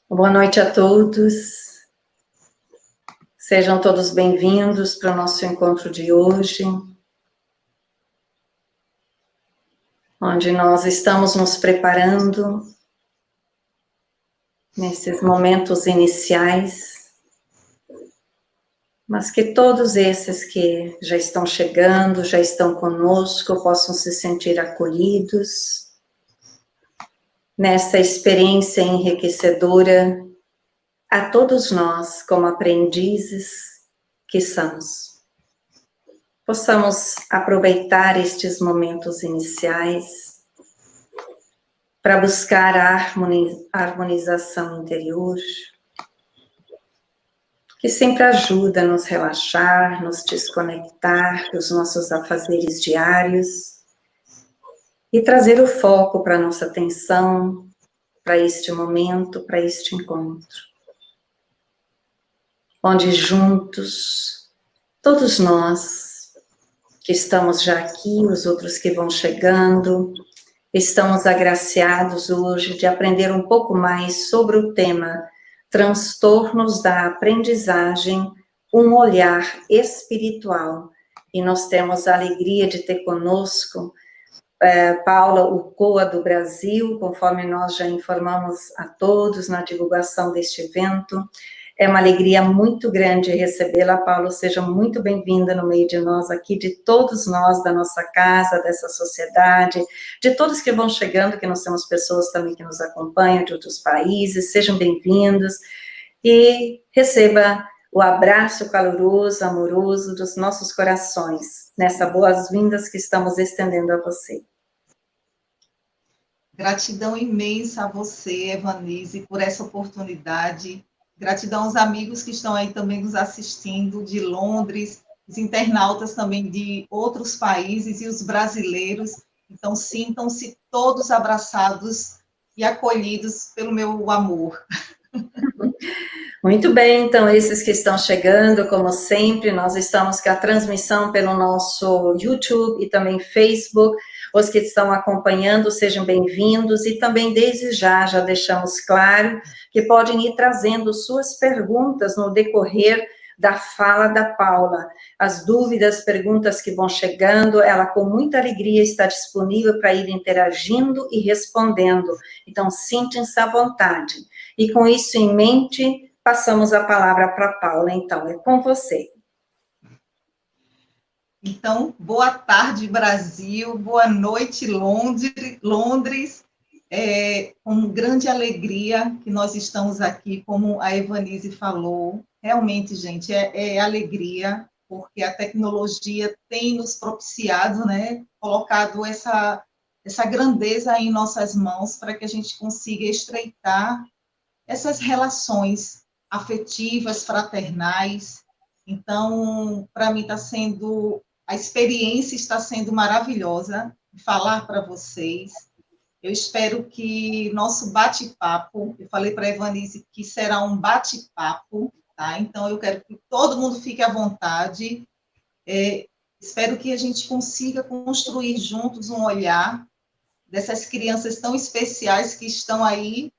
Boa noite a todos. Sejam todos bem-vindos para o nosso encontro de hoje, onde nós estamos nos preparando nesses momentos iniciais, mas que todos esses que já estão chegando, já estão conosco, possam se sentir acolhidos nessa experiência enriquecedora a todos nós, como aprendizes que somos. Possamos aproveitar estes momentos iniciais para buscar a harmonização interior, que sempre ajuda a nos relaxar, nos desconectar dos nossos afazeres diários e trazer o foco para a nossa atenção, para este momento, para este encontro, onde juntos, todos nós que estamos já aqui, os outros que vão chegando, estamos agraciados hoje de aprender um pouco mais sobre o tema transtornos da aprendizagem, um olhar espiritual. E nós temos a alegria de ter conosco Paula Ucoa do Brasil, conforme nós já informamos a todos na divulgação deste evento. É uma alegria muito grande recebê-la, Paula, seja muito bem-vinda no meio de nós aqui, de todos nós, da nossa casa, dessa sociedade, de todos que vão chegando, que nós temos pessoas também que nos acompanham de outros países, sejam bem-vindos, e receba o abraço caloroso, amoroso dos nossos corações, nessas boas-vindas que estamos estendendo a você. Gratidão imensa a você, Evanise, por essa oportunidade. Gratidão aos amigos que estão aí também nos assistindo de Londres, os internautas também de outros países e os brasileiros. Então, sintam-se todos abraçados e acolhidos pelo meu amor. Muito bem, então, esses que estão chegando, como sempre, nós estamos com a transmissão pelo nosso YouTube e também Facebook. Os que estão acompanhando, sejam bem-vindos, e também desde já deixamos claro que podem ir trazendo suas perguntas no decorrer da fala da Paula. As dúvidas, perguntas que vão chegando, ela com muita alegria está disponível para ir interagindo e respondendo. Então, sintam-se à vontade. E com isso em mente, passamos a palavra para a Paula. Então, é com você. Então, boa tarde, Brasil, boa noite, Londres. Com grande alegria que nós estamos aqui, como a Evanise falou. Realmente, gente, é alegria, porque a tecnologia tem nos propiciado, né, colocado essa grandeza em nossas mãos para que a gente consiga estreitar essas relações afetivas, fraternais. Então, para mim a experiência está sendo maravilhosa falar para vocês. Eu espero que nosso bate-papo, eu falei para a Evanise que será um bate-papo, tá? Então, eu quero que todo mundo fique à vontade. Espero que a gente consiga construir juntos um olhar dessas crianças tão especiais que estão aí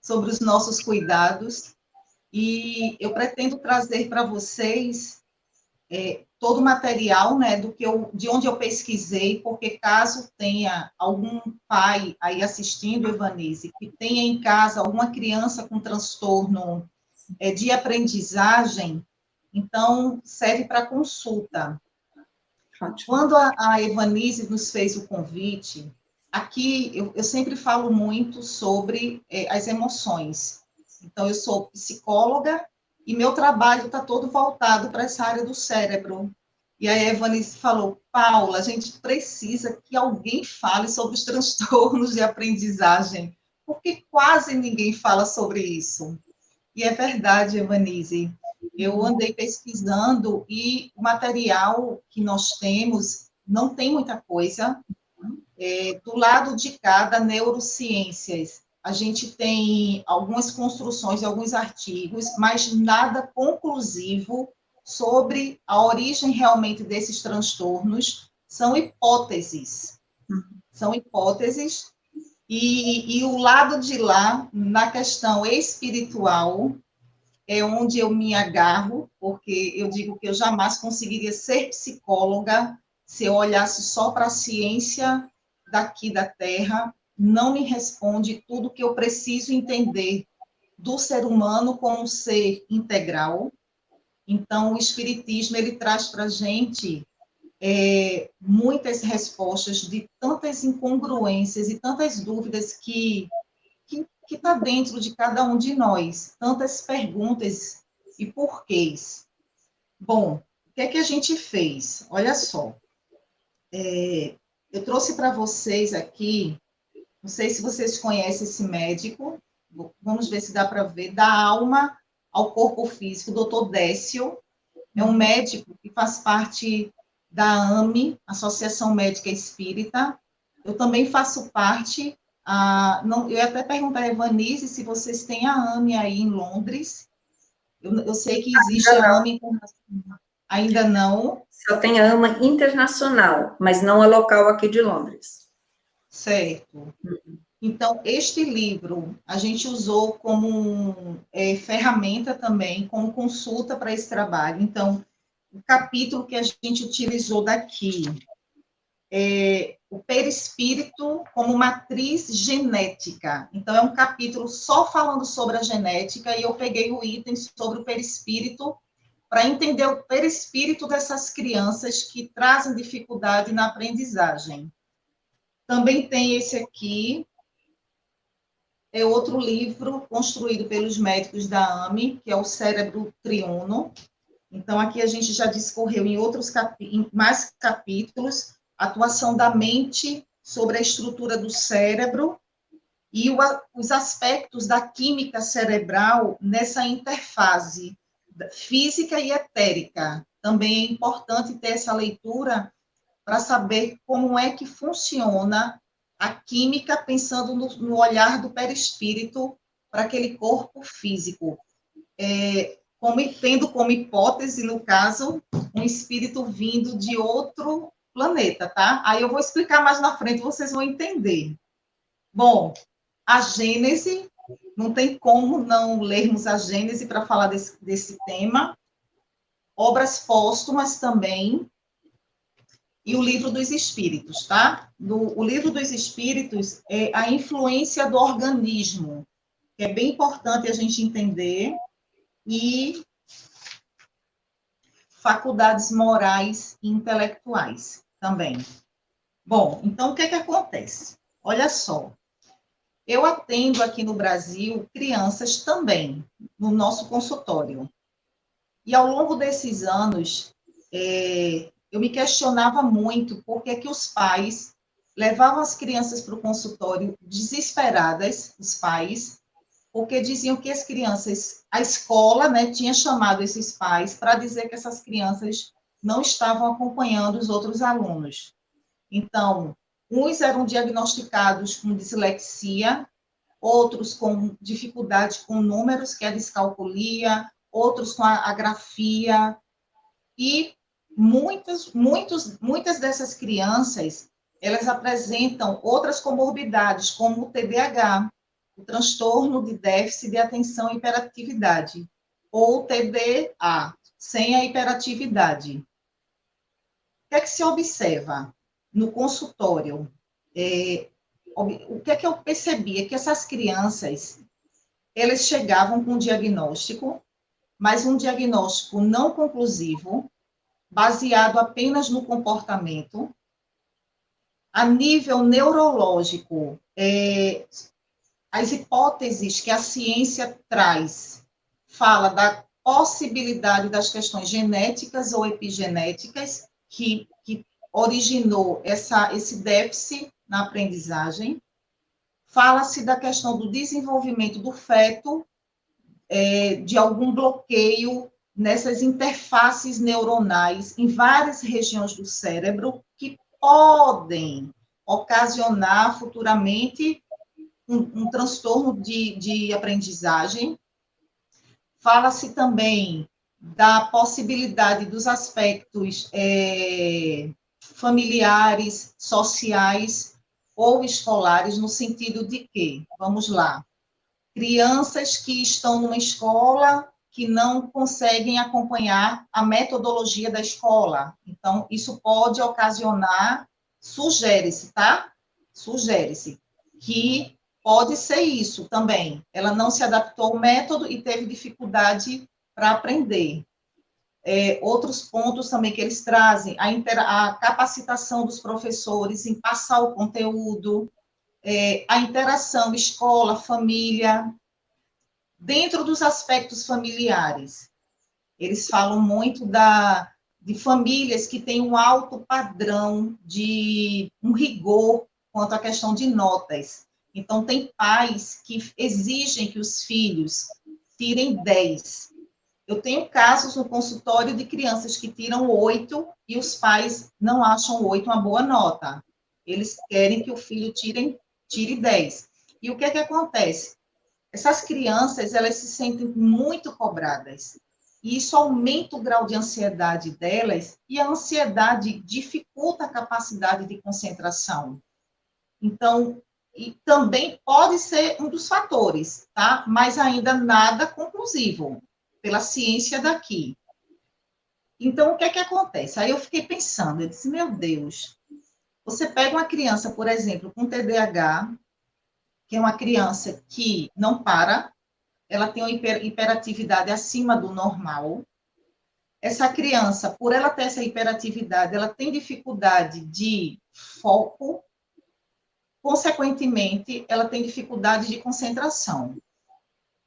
sobre os nossos cuidados. E eu pretendo trazer para vocês todo o material, né, de onde eu pesquisei, porque caso tenha algum pai aí assistindo, Evanise, que tenha em casa alguma criança com transtorno de aprendizagem, então serve para consulta. Ótimo. Quando a Evanise nos fez o convite, aqui eu sempre falo muito sobre as emoções. Então, eu sou psicóloga e meu trabalho está todo voltado para essa área do cérebro. E a Evanise falou, Paula, a gente precisa que alguém fale sobre os transtornos de aprendizagem, porque quase ninguém fala sobre isso. E é verdade, Evanise. Eu andei pesquisando e o material que nós temos não tem muita coisa. Do lado de cada neurociências, a gente tem algumas construções, alguns artigos, mas nada conclusivo sobre a origem realmente desses transtornos. São hipóteses. São hipóteses E o lado de lá, na questão espiritual, é onde eu me agarro, porque eu digo que eu jamais conseguiria ser psicóloga se eu olhasse só para a ciência daqui da Terra, não me responde tudo que eu preciso entender do ser humano como um ser integral. Então, o Espiritismo, ele traz para a gente muitas respostas de tantas incongruências e tantas dúvidas que está dentro de cada um de nós, tantas perguntas e porquês. Bom, o que é que a gente fez? Olha só, eu trouxe para vocês aqui, não sei se vocês conhecem esse médico, vamos ver se dá para ver, da alma ao corpo físico, o doutor Décio, é um médico que faz parte da AME, Associação Médica Espírita. Eu também faço parte, não, eu ia até perguntar a Evanise se vocês têm a AME aí em Londres. Eu sei que existe Ainda a não. AME internacional. Ainda não, Só tem a AMA internacional, mas não a local aqui de Londres. certo. Então, este livro a gente usou como ferramenta também, como consulta para esse trabalho. Então, o capítulo que a gente utilizou daqui é o perispírito como matriz genética. Então, é um capítulo só falando sobre a genética, e eu peguei o item sobre o perispírito para entender o perispírito dessas crianças que trazem dificuldade na aprendizagem. Também tem esse aqui, é outro livro construído pelos médicos da AME, que é o Cérebro Triuno. Então, aqui a gente já discorreu em outros em mais capítulos, a atuação da mente sobre a estrutura do cérebro e os aspectos da química cerebral nessa interface física e etérica. Também é importante ter essa leitura para saber como é que funciona a química, pensando no olhar do perispírito para aquele corpo físico. Tendo como hipótese, no caso, um espírito vindo de outro planeta, tá? Aí eu vou explicar mais na frente, vocês vão entender. Bom, a Gênese, não tem como não lermos a Gênese para falar desse tema. Obras póstumas também, e o Livro dos Espíritos, tá? O Livro dos Espíritos é a influência do organismo, que é bem importante a gente entender, e faculdades morais e intelectuais também. Bom, então o que é que acontece? Olha só, eu atendo aqui no Brasil crianças também, no nosso consultório. E ao longo desses anos, eu me questionava muito por que que os pais levavam as crianças para o consultório desesperadas, os pais, porque diziam que as crianças, a escola, né, tinha chamado esses pais para dizer que essas crianças não estavam acompanhando os outros alunos. Então, uns eram diagnosticados com dislexia, outros com dificuldade com números, que é a descalculia, outros com a grafia, e muitas dessas crianças, elas apresentam outras comorbidades, como o TDAH, o transtorno de déficit de atenção e hiperatividade, ou TDA, sem a hiperatividade. O que é que se observa no consultório? O que é que eu percebia? Que essas crianças, elas chegavam com um diagnóstico, mas um diagnóstico não conclusivo, baseado apenas no comportamento. A nível neurológico, as hipóteses que a ciência traz fala da possibilidade das questões genéticas ou epigenéticas que originou esse déficit na aprendizagem. Fala-se da questão do desenvolvimento do feto, de algum bloqueio nessas interfaces neuronais em várias regiões do cérebro que podem ocasionar futuramente um transtorno de aprendizagem. Fala-se também da possibilidade dos aspectos familiares, sociais, ou escolares, no sentido de que, vamos lá, crianças que estão numa escola que não conseguem acompanhar a metodologia da escola. Então, isso pode ocasionar, sugere-se, tá? Sugere-se que pode ser isso também. Ela não se adaptou ao método e teve dificuldade para aprender. Outros pontos também que eles trazem, a capacitação dos professores em passar o conteúdo, a interação escola, família, dentro dos aspectos familiares. Eles falam muito de famílias que têm um alto padrão de um rigor quanto à questão de notas. Então, tem pais que exigem que os filhos tirem 10. Eu tenho casos no consultório de crianças que tiram 8 e os pais não acham 8 uma boa nota. Eles querem que o filho tire 10. E o que é que acontece? Essas crianças, elas se sentem muito cobradas. E isso aumenta o grau de ansiedade delas, e a ansiedade dificulta a capacidade de concentração. Então, e também pode ser um dos fatores, tá? Mas ainda nada conclusivo, pela ciência daqui. Então, o que é que acontece? Aí eu fiquei pensando, eu disse, meu Deus, você pega uma criança, por exemplo, com TDAH, que é uma criança que não para, ela tem uma hiperatividade acima do normal. Essa criança, por ela ter essa hiperatividade, ela tem dificuldade de foco, consequentemente, ela tem dificuldade de concentração,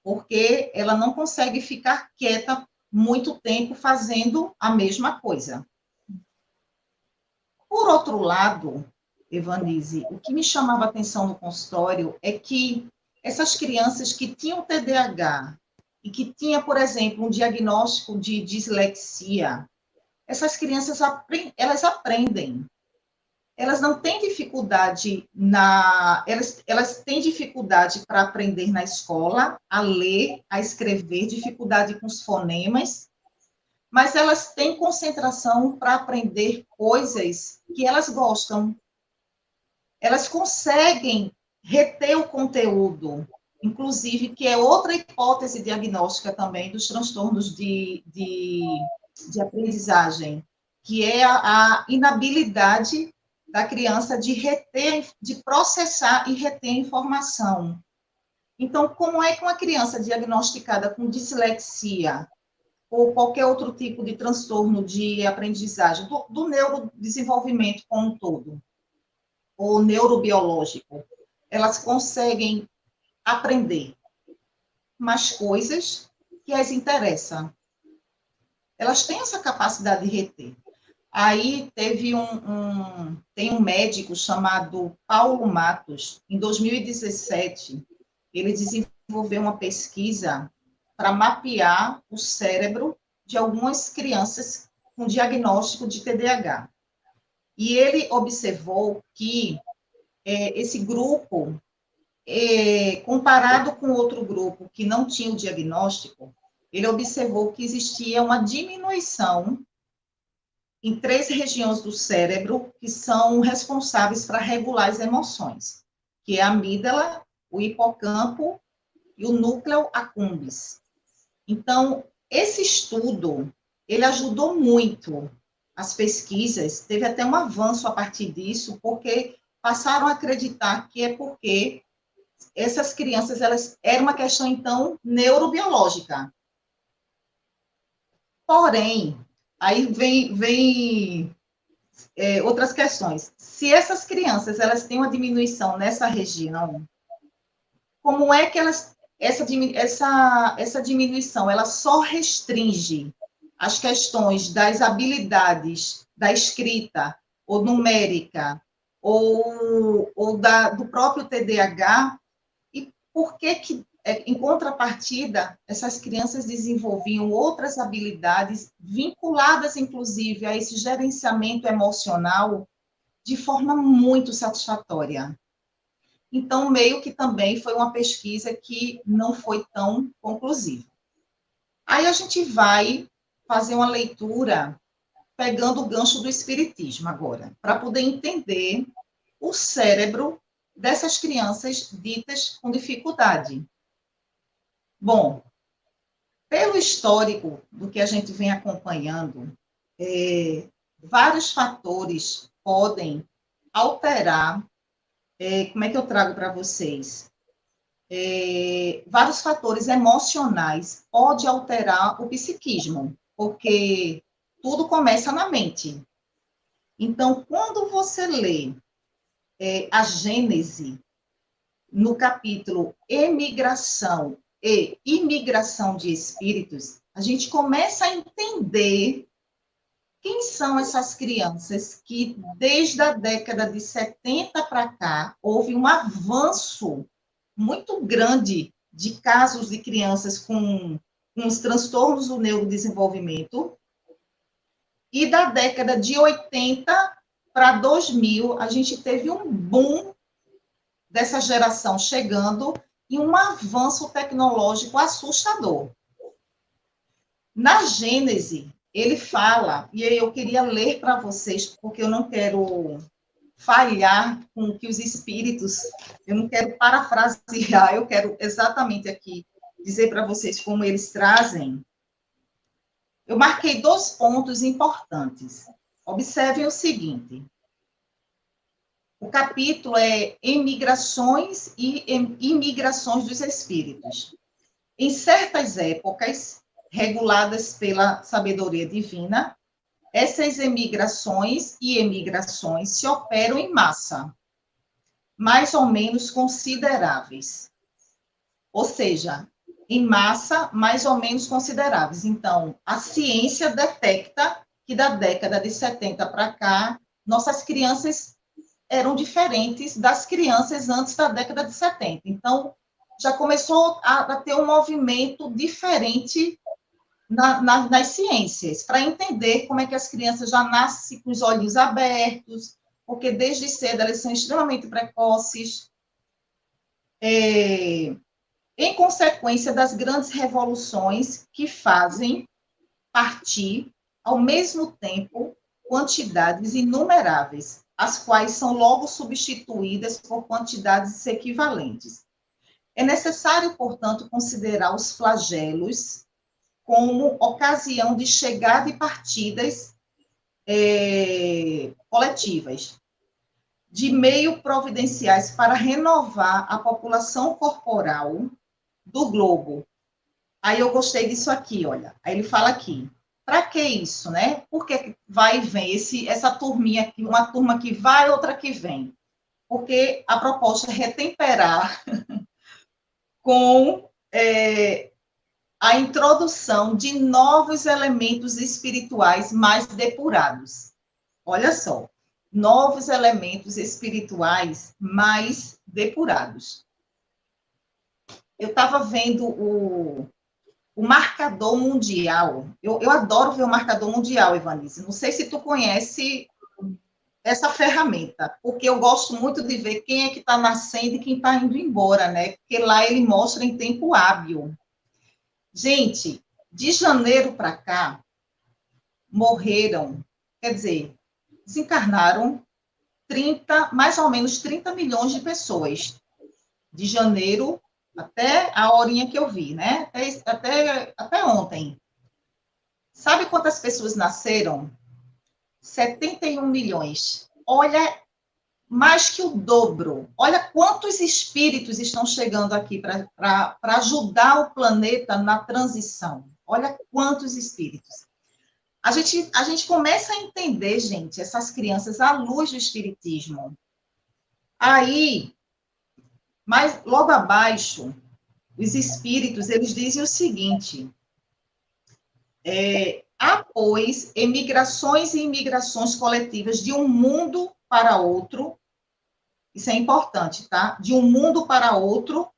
porque ela não consegue ficar quieta muito tempo fazendo a mesma coisa. Por outro lado, Evanise, o que me chamava a atenção no consultório é que essas crianças que tinham TDAH e que tinha, por exemplo, um diagnóstico de dislexia, essas crianças elas aprendem. Elas não têm dificuldade elas têm dificuldade para aprender na escola, a ler, a escrever, dificuldade com os fonemas, mas elas têm concentração para aprender coisas que elas gostam. Elas conseguem reter o conteúdo, inclusive, que é outra hipótese diagnóstica também dos transtornos de aprendizagem, que é a inabilidade da criança de reter, de processar e reter informação. Então, como é que uma criança diagnosticada com dislexia ou qualquer outro tipo de transtorno de aprendizagem, do neurodesenvolvimento como um todo, ou neurobiológico, elas conseguem aprender mais coisas que as interessam. Elas têm essa capacidade de reter. Aí tem um médico chamado Paulo Matos, em 2017, ele desenvolveu uma pesquisa para mapear o cérebro de algumas crianças com diagnóstico de TDAH. E ele observou que esse grupo, comparado com outro grupo que não tinha o diagnóstico, ele observou que existia uma diminuição em 3 regiões do cérebro que são responsáveis para regular as emoções, que é a amígdala, o hipocampo e o núcleo accumbens. Então, esse estudo, ele ajudou muito as pesquisas, teve até um avanço a partir disso, porque passaram a acreditar que é porque essas crianças, era uma questão, então, neurobiológica. Porém, aí vem outras questões. Se essas crianças, elas têm uma diminuição nessa região, como é que essa diminuição, ela só restringe as questões das habilidades da escrita, ou numérica, ou do próprio TDAH, e por que, em contrapartida, essas crianças desenvolviam outras habilidades vinculadas, inclusive, a esse gerenciamento emocional de forma muito satisfatória. Então, meio que também foi uma pesquisa que não foi tão conclusiva. Aí a gente vai fazer uma leitura pegando o gancho do espiritismo agora, para poder entender o cérebro dessas crianças ditas com dificuldade. Bom, pelo histórico do que a gente vem acompanhando, vários fatores podem alterar, como é que eu trago para vocês? Vários fatores emocionais podem alterar o psiquismo, porque tudo começa na mente. Então, quando você lê a Gênese, no capítulo Emigração e Imigração de Espíritos, a gente começa a entender quem são essas crianças que, desde a década de 70 para cá, houve um avanço muito grande de casos de crianças com os transtornos do neurodesenvolvimento. E da década de 80 para 2000, a gente teve um boom dessa geração chegando e um avanço tecnológico assustador. Na Gênese, ele fala, e eu queria ler para vocês, porque eu não quero falhar com o que os espíritos, eu não quero parafrasear, eu quero exatamente aqui dizer para vocês como eles trazem. Eu marquei 2 pontos importantes. Observem o seguinte. O capítulo é Emigrações e Imigrações dos Espíritos. Em certas épocas, reguladas pela sabedoria divina, essas emigrações e emigrações se operam em massa, mais ou menos consideráveis. Ou seja, em massa, mais ou menos consideráveis. Então, a ciência detecta que da década de 70 para cá, nossas crianças eram diferentes das crianças antes da década de 70. Então, já começou a ter um movimento diferente nas ciências, para entender como é que as crianças já nascem com os olhos abertos, porque desde cedo elas são extremamente precoces, em consequência das grandes revoluções que fazem partir, ao mesmo tempo, quantidades inumeráveis, as quais são logo substituídas por quantidades equivalentes. É necessário, portanto, considerar os flagelos como ocasião de chegada e partidas coletivas, de meio providenciais para renovar a população corporal do globo. Aí eu gostei disso aqui, olha. Aí ele fala aqui, para que isso, né? Por que vai e vem essa turminha aqui, uma turma que vai, outra que vem? Porque a proposta é retemperar com a introdução de novos elementos espirituais mais depurados. Olha só, novos elementos espirituais mais depurados. Eu estava vendo o marcador mundial. Eu adoro ver o marcador mundial, Evanice. Não sei se tu conhece essa ferramenta, porque eu gosto muito de ver quem é que está nascendo e quem está indo embora, né? Porque lá ele mostra em tempo hábil. Gente, de janeiro para cá, morreram, quer dizer, desencarnaram mais ou menos 30 milhões de pessoas. De janeiro até a horinha que eu vi, né? Até ontem. Sabe quantas pessoas nasceram? 71 milhões. Olha, mais que o dobro. Olha quantos espíritos estão chegando aqui para ajudar o planeta na transição. Olha quantos espíritos. A gente começa a entender, gente, essas crianças à luz do espiritismo. Aí, mas logo abaixo, os espíritos, eles dizem o seguinte, após emigrações e imigrações coletivas de um mundo para outro, isso é importante, tá? De um mundo para outro,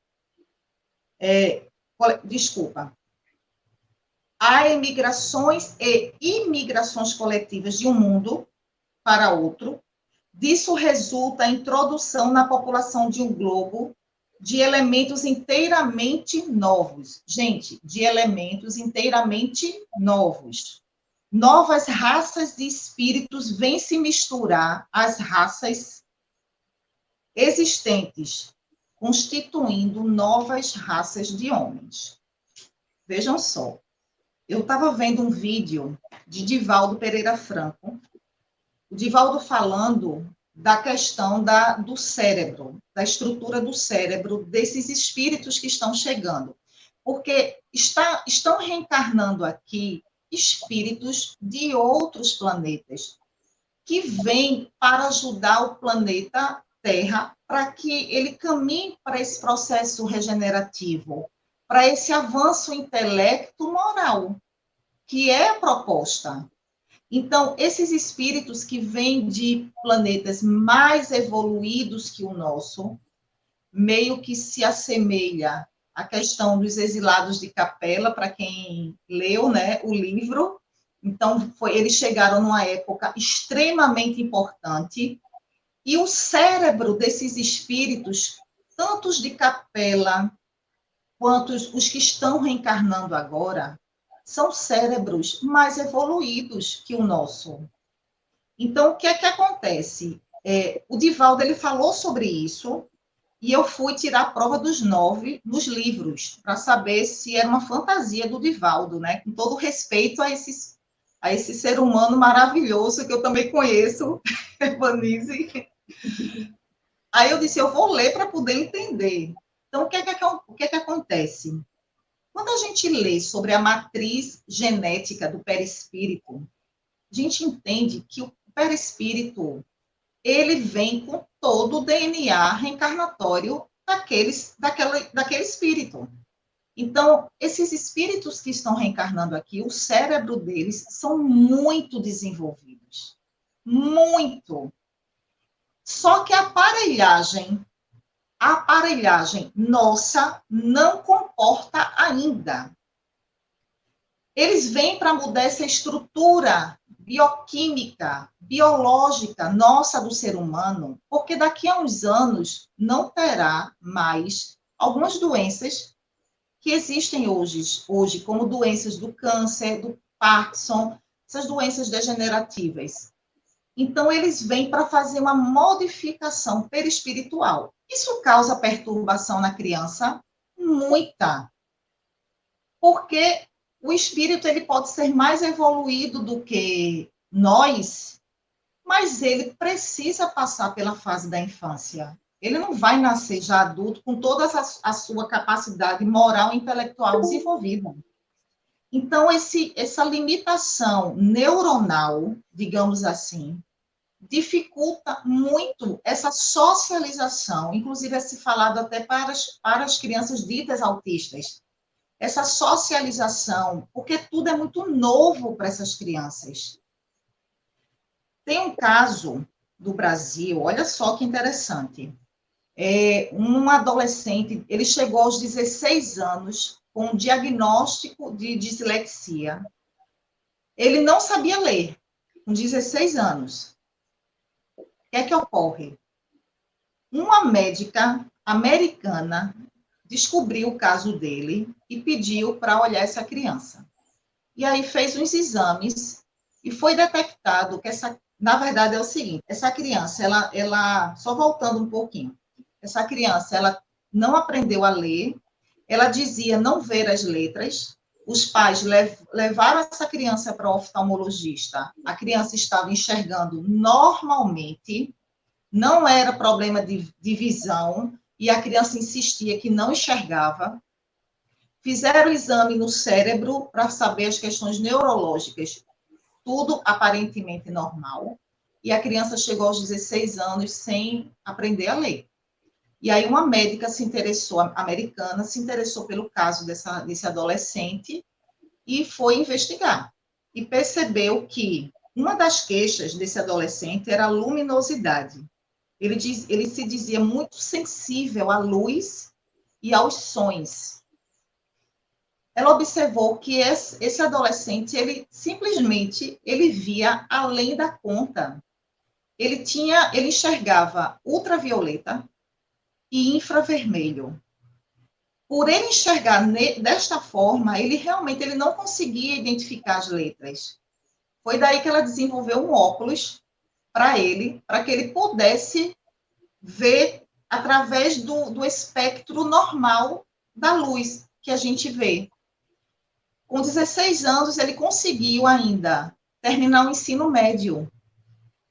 há emigrações e imigrações coletivas de um mundo para outro, disso resulta a introdução na população de um globo de elementos inteiramente novos. Gente, de elementos inteiramente novos. Novas raças de espíritos vêm se misturar às raças existentes, constituindo novas raças de homens. Vejam só, eu estava vendo um vídeo de Divaldo Pereira Franco, o Divaldo falando da questão do cérebro, da estrutura do cérebro, desses espíritos que estão chegando. Porque estão reencarnando aqui espíritos de outros planetas, que vêm para ajudar o planeta Terra, para que ele caminhe para esse processo regenerativo, para esse avanço intelecto-moral, que é a proposta. Então, esses espíritos que vêm de planetas mais evoluídos que o nosso, meio que se assemelha à questão dos exilados de Capela, para quem leu, né, o livro. Então, eles chegaram numa época extremamente importante, e o cérebro desses espíritos, tanto os de Capela, quanto os que estão reencarnando agora, são cérebros mais evoluídos que o nosso. Então, o que é que acontece? O Divaldo, ele falou sobre isso, e eu fui tirar a prova dos 9 nos livros, para saber se era uma fantasia do Divaldo, né? Com todo respeito a esse ser humano maravilhoso, que eu também conheço, Vanise. Aí eu disse, eu vou ler para poder entender. Então, o que é que acontece? Quando a gente lê sobre a matriz genética do perispírito, a gente entende que o perispírito, ele vem com todo o DNA reencarnatório daquele espírito. Então, esses espíritos que estão reencarnando aqui, o cérebro deles são muito desenvolvidos. Muito. Só que a aparelhagem nossa não comporta ainda. Eles vêm para mudar essa estrutura bioquímica, biológica nossa do ser humano, porque daqui a uns anos não terá mais algumas doenças que existem hoje como doenças do câncer, do Parkinson, essas doenças degenerativas. Então, eles vêm para fazer uma modificação perispiritual. Isso causa perturbação na criança? Muita. Porque o espírito ele pode ser mais evoluído do que nós, mas ele precisa passar pela fase da infância. Ele não vai nascer já adulto com toda a sua capacidade moral e intelectual desenvolvida. Então, essa limitação neuronal, digamos assim, dificulta muito essa socialização, inclusive é se falado até para as crianças ditas autistas, essa socialização, porque tudo é muito novo para essas crianças. Tem um caso do Brasil, olha só que interessante, um adolescente, ele chegou aos 16 anos com um diagnóstico de dislexia. Ele não sabia ler, com 16 anos. O que é que ocorre? Uma médica americana descobriu o caso dele e pediu para olhar essa criança. E aí fez uns exames e foi detectado que na verdade é o seguinte, essa criança, ela só voltando um pouquinho, essa criança, ela não aprendeu a ler, ela dizia não ver as letras, os pais levaram essa criança para o oftalmologista, a criança estava enxergando normalmente, não era problema de visão, e a criança insistia que não enxergava. Fizeram o exame no cérebro para saber as questões neurológicas, tudo aparentemente normal, e a criança chegou aos 16 anos sem aprender a ler. E aí uma médica americana, se interessou pelo caso desse adolescente e foi investigar. E percebeu que uma das queixas desse adolescente era a luminosidade. Ele se dizia muito sensível à luz e aos sons. Ela observou que esse adolescente, ele simplesmente via além da conta. Ele enxergava ultravioleta e infravermelho. Por ele enxergar desta forma, ele não conseguia identificar as letras. Foi daí que ela desenvolveu um óculos para que ele pudesse vê através do espectro normal da luz que a gente vê. Com 16 anos, ele conseguiu ainda terminar o ensino médio.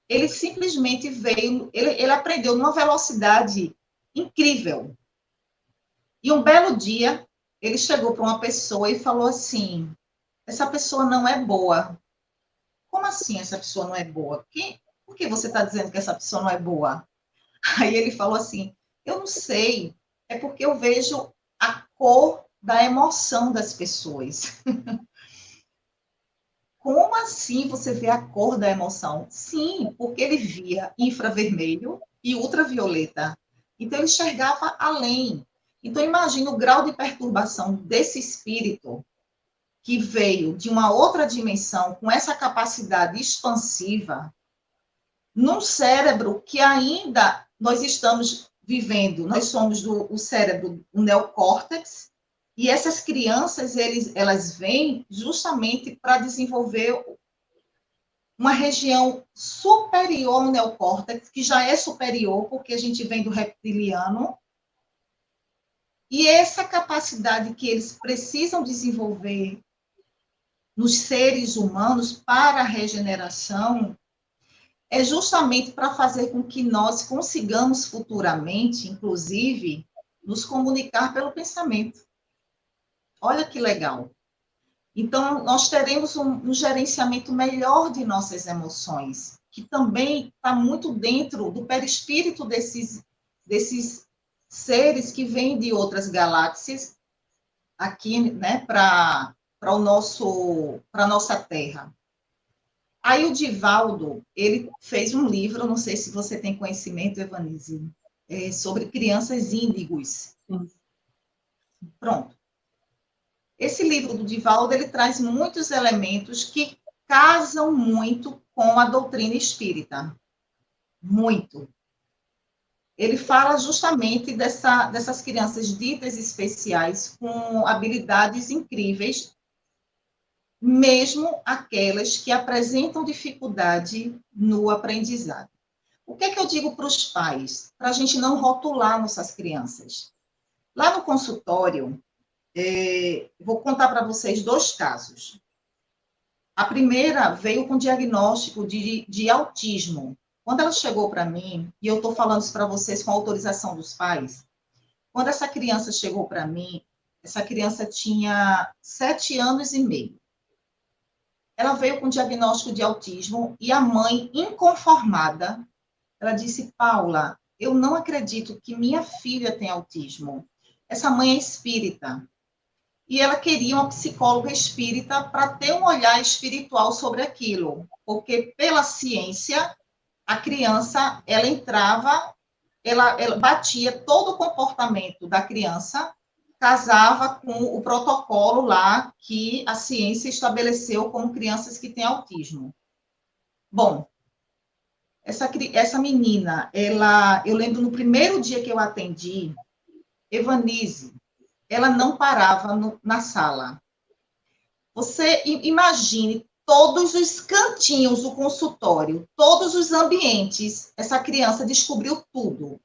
Ele simplesmente veio, ele aprendeu numa velocidade incrível. E um belo dia, ele chegou para uma pessoa e falou assim: essa pessoa não é boa. Como assim essa pessoa não é boa? Por que você está dizendo que essa pessoa não é boa? Aí ele falou assim: eu não sei, é porque eu vejo a cor da emoção das pessoas. Como assim você vê a cor da emoção? Sim, porque ele via infravermelho e ultravioleta. Então, ele enxergava além. Então, imagina o grau de perturbação desse espírito que veio de uma outra dimensão, com essa capacidade expansiva, num cérebro que ainda nós estamos vivendo. Nós somos o cérebro, o neocórtex, e essas crianças, elas vêm justamente para desenvolver uma região superior ao neocórtex, que já é superior, porque a gente vem do reptiliano, e essa capacidade que eles precisam desenvolver nos seres humanos para a regeneração é justamente para fazer com que nós consigamos futuramente, inclusive, nos comunicar pelo pensamento. Olha que legal. Então, nós teremos um gerenciamento melhor de nossas emoções, que também está muito dentro do perispírito desses seres que vêm de outras galáxias aqui, né, para a nossa Terra. Aí o Divaldo, ele fez um livro, não sei se você tem conhecimento, Evanise, sobre crianças índigos. Sim. Pronto. Esse livro do Divaldo, ele traz muitos elementos que casam muito com a doutrina espírita. Muito. Ele fala justamente dessas crianças ditas especiais, com habilidades incríveis, mesmo aquelas que apresentam dificuldade no aprendizado. O que é que eu digo para os pais? Para a gente não rotular nossas crianças. Lá no consultório, vou contar para vocês 2 casos. A primeira veio com diagnóstico de autismo. Quando ela chegou para mim, e eu estou falando isso para vocês com autorização dos pais, quando essa criança chegou para mim, essa criança tinha 7 anos e meio. Ela veio com diagnóstico de autismo e a mãe, inconformada, ela disse: Paula, eu não acredito que minha filha tem autismo. Essa mãe é espírita. E ela queria uma psicóloga espírita para ter um olhar espiritual sobre aquilo. Porque, pela ciência, a criança, ela entrava, ela batia todo o comportamento da criança, casava com o protocolo lá que a ciência estabeleceu como crianças que têm autismo. Bom, essa menina, eu lembro no primeiro dia que eu atendi, Evanise, ela não parava na sala. Você imagine todos os cantinhos do consultório, todos os ambientes, essa criança descobriu tudo.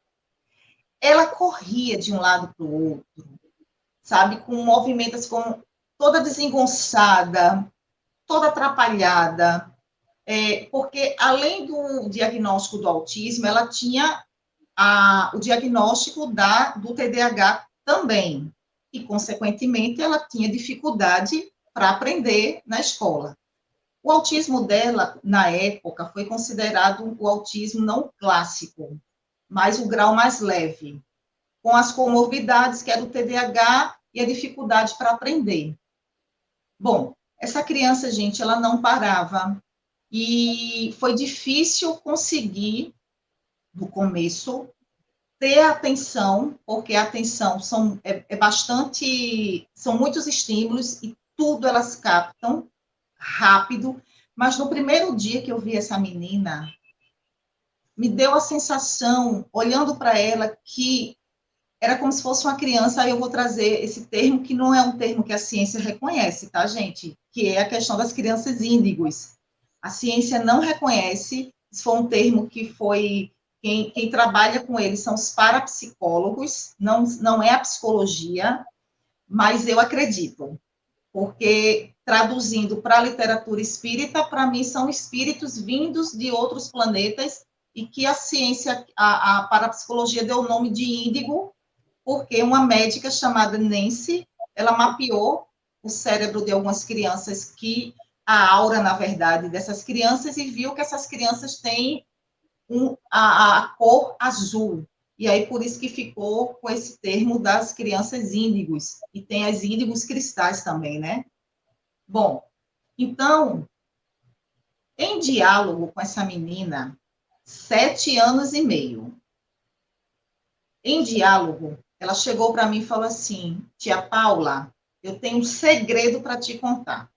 Ela corria de um lado para o outro, sabe, com movimentos como toda desengonçada, toda atrapalhada, porque além do diagnóstico do autismo, ela tinha o diagnóstico do TDAH também, e, consequentemente, ela tinha dificuldade para aprender na escola. O autismo dela, na época, foi considerado o autismo não clássico, mas o grau mais leve, com as comorbidades, que era o TDAH e a dificuldade para aprender. Bom, essa criança, gente, ela não parava, e foi difícil conseguir, no começo, ter atenção, porque a atenção são muitos estímulos e tudo elas captam rápido, mas no primeiro dia que eu vi essa menina, me deu a sensação, olhando para ela, que era como se fosse uma criança. Aí eu vou trazer esse termo, que não é um termo que a ciência reconhece, tá, gente? Que é a questão das crianças índigos. A ciência não reconhece, isso foi um termo que Quem trabalha com eles são os parapsicólogos, não é a psicologia, mas eu acredito, porque traduzindo para a literatura espírita, para mim são espíritos vindos de outros planetas e que a ciência, a parapsicologia deu o nome de índigo, porque uma médica chamada Nancy, ela mapeou o cérebro de algumas crianças a aura, na verdade, dessas crianças e viu que essas crianças têm a cor azul. E aí, por isso que ficou com esse termo das crianças índigos. E tem as índigos cristais também, né? Bom, então, em diálogo com essa menina, 7 anos e meio, em diálogo, ela chegou para mim e falou assim, tia Paula, eu tenho um segredo para te contar.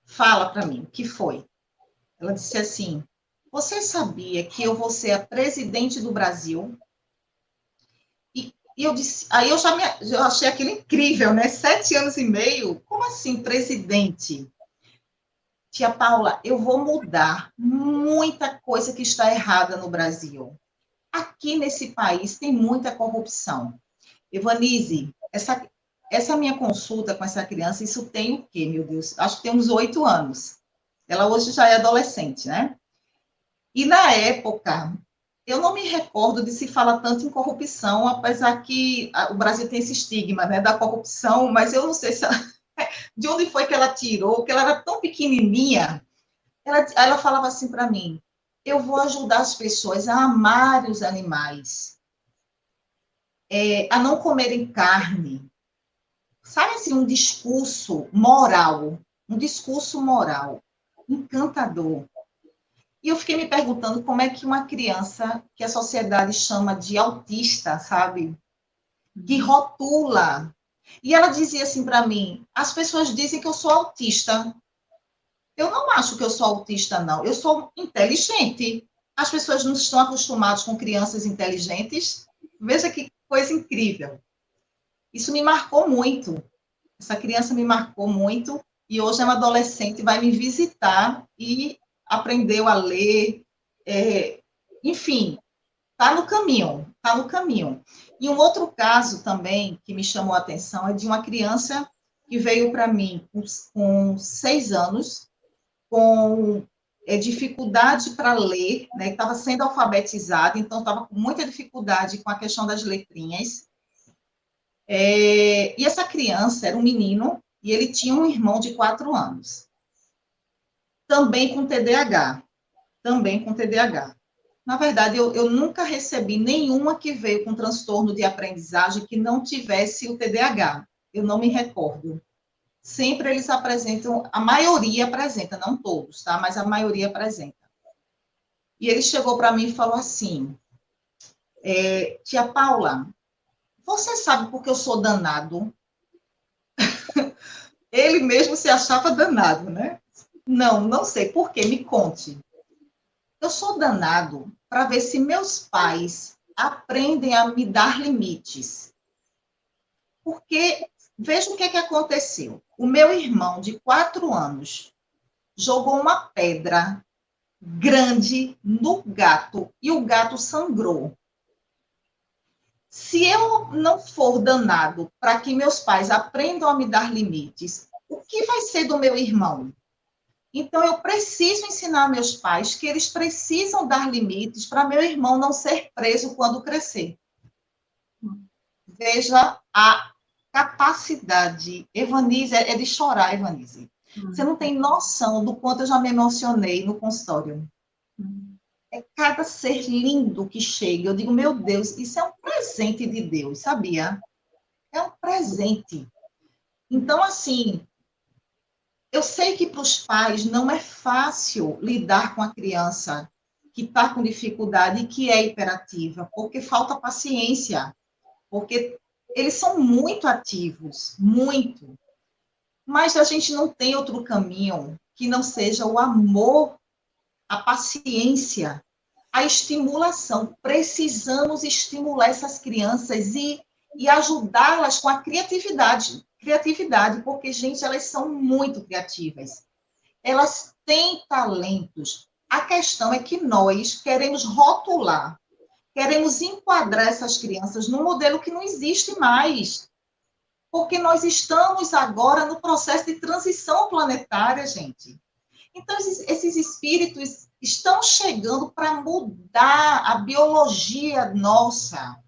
Fala para mim, o que foi? Ela disse assim, você sabia que eu vou ser a presidente do Brasil? E eu disse, aí eu achei aquilo incrível, né? 7 anos e meio, como assim, presidente? Tia Paula, eu vou mudar muita coisa que está errada no Brasil. Aqui nesse país tem muita corrupção. Evanise, essa minha consulta com essa criança, isso tem o quê, meu Deus? Acho que tem uns 8 anos. Ela hoje já é adolescente, né? E na época, eu não me recordo de se falar tanto em corrupção, apesar que o Brasil tem esse estigma, né, da corrupção, mas eu não sei se de onde foi que ela tirou, que ela era tão pequenininha. Ela falava assim para mim, eu vou ajudar as pessoas a amarem os animais, a não comerem carne. Sabe assim, um discurso moral, encantador. E eu fiquei me perguntando como é que uma criança que a sociedade chama de autista, sabe? Que rotula. E ela dizia assim para mim, as pessoas dizem que eu sou autista. Eu não acho que eu sou autista, não. Eu sou inteligente. As pessoas não estão acostumadas com crianças inteligentes. Veja que coisa incrível. Isso me marcou muito. Essa criança me marcou muito. E hoje é uma adolescente, vai me visitar e aprendeu a ler. Enfim, está no caminho, está no caminho. E um outro caso também que me chamou a atenção é de uma criança que veio para mim com 6 anos, com dificuldade para ler, né? Estava sendo alfabetizada, então estava com muita dificuldade com a questão das letrinhas. E essa criança era um menino e ele tinha um irmão de 4 anos, também com TDAH, também com TDAH. Na verdade, eu nunca recebi nenhuma que veio com transtorno de aprendizagem que não tivesse o TDAH. Eu não me recordo. Sempre eles apresentam, a maioria apresenta, não todos, tá? Mas a maioria apresenta. E ele chegou para mim e falou assim, tia Paula, você sabe por que eu sou danado? Ele mesmo se achava danado, né? Não sei. Por quê? Me conte. Eu sou danado para ver se meus pais aprendem a me dar limites. Porque, veja o que aconteceu. O meu irmão, de 4 anos, jogou uma pedra grande no gato e o gato sangrou. Se eu não for danado para que meus pais aprendam a me dar limites, o que vai ser do meu irmão? Então, eu preciso ensinar meus pais que eles precisam dar limites para meu irmão não ser preso quando crescer. Veja a capacidade. Evanise, é de chorar, Evanise. Você não tem noção do quanto eu já me emocionei no consultório. É cada ser lindo que chega. Eu digo, meu Deus, isso é um presente de Deus, sabia? É um presente. Então, assim, eu sei que para os pais não é fácil lidar com a criança que está com dificuldade e que é hiperativa, porque falta paciência, porque eles são muito ativos, muito. Mas a gente não tem outro caminho que não seja o amor, a paciência, a estimulação. Precisamos estimular essas crianças e ajudá-las com a criatividade. Criatividade, porque, gente, elas são muito criativas. Elas têm talentos. A questão é que nós queremos rotular, queremos enquadrar essas crianças num modelo que não existe mais, porque nós estamos agora no processo de transição planetária, gente. Então, esses espíritos estão chegando para mudar a biologia nossa.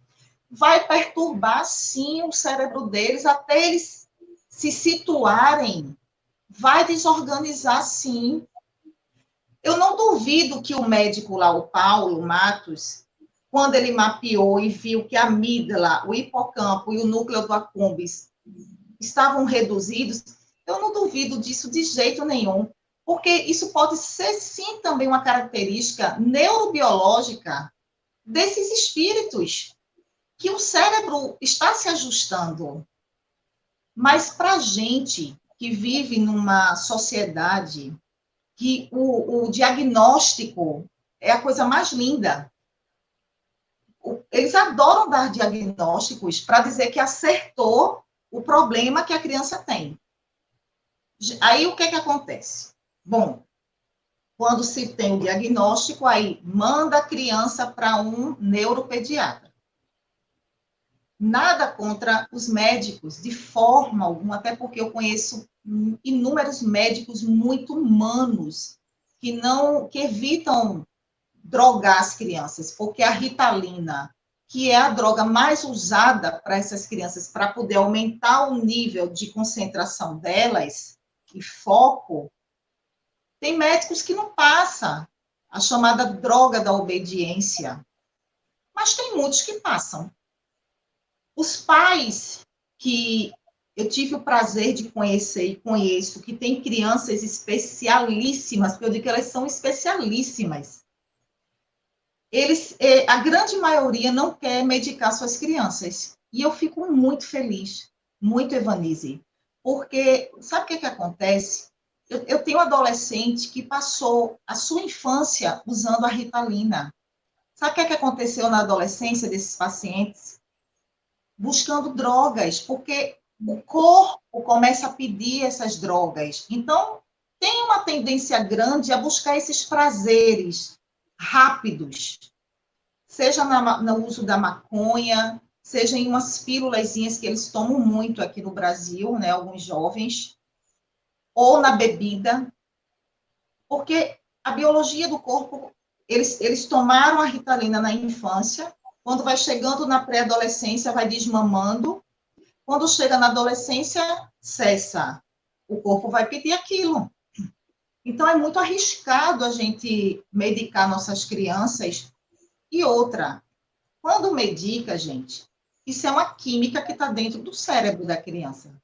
Vai perturbar, sim, o cérebro deles até eles se situarem. Vai desorganizar, sim. Eu não duvido que o médico lá, o Paulo Matos, quando ele mapeou e viu que a amígdala, o hipocampo e o núcleo do accumbens estavam reduzidos, eu não duvido disso de jeito nenhum, porque isso pode ser, sim, também uma característica neurobiológica desses espíritos, que o cérebro está se ajustando. Mas para a gente que vive numa sociedade que o diagnóstico é a coisa mais linda. Eles adoram dar diagnósticos para dizer que acertou o problema que a criança tem. Aí, o que acontece? Bom, quando se tem o diagnóstico, aí manda a criança para um neuropediatra. Nada contra os médicos, de forma alguma, até porque eu conheço inúmeros médicos muito humanos que evitam drogar as crianças, porque a Ritalina, que é a droga mais usada para essas crianças, para poder aumentar o nível de concentração delas e foco, tem médicos que não passam a chamada droga da obediência, mas tem muitos que passam. Os pais que eu tive o prazer de conhecer e conheço, que têm crianças especialíssimas, porque eu digo que elas são especialíssimas, a grande maioria não quer medicar suas crianças. E eu fico muito feliz, muito, Evanise, porque sabe o que acontece? Eu tenho um adolescente que passou a sua infância usando a Ritalina. Sabe o que aconteceu na adolescência desses pacientes? Buscando drogas, porque o corpo começa a pedir essas drogas. Então, tem uma tendência grande a buscar esses prazeres rápidos, seja no uso da maconha, seja em umas pílulazinhas que eles tomam muito aqui no Brasil, né, alguns jovens, ou na bebida, porque a biologia do corpo, eles tomaram a Ritalina na infância, quando vai chegando na pré-adolescência, vai desmamando, quando chega na adolescência, cessa. O corpo vai pedir aquilo. Então, é muito arriscado a gente medicar nossas crianças. E outra, quando medica, gente, isso é uma química que está dentro do cérebro da criança.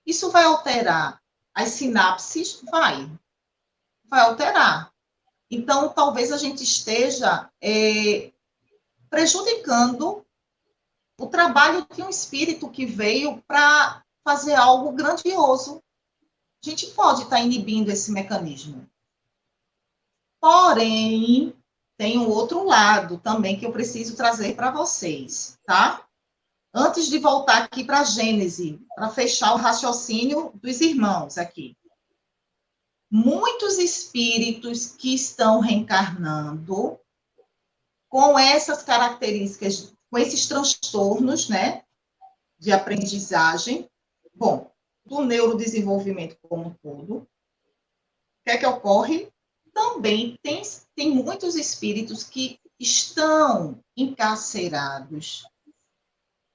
Isso vai alterar as sinapses? Vai alterar. Então, talvez a gente esteja prejudicando o trabalho de um espírito que veio para fazer algo grandioso. A gente pode estar inibindo esse mecanismo. Porém, tem um outro lado também que eu preciso trazer para vocês, tá? Antes de voltar aqui para a Gênese, para fechar o raciocínio dos irmãos aqui. Muitos espíritos que estão reencarnando com essas características, com esses transtornos, né, de aprendizagem, bom, do neurodesenvolvimento como um todo, o que é que ocorre? Também tem muitos espíritos que estão encarcerados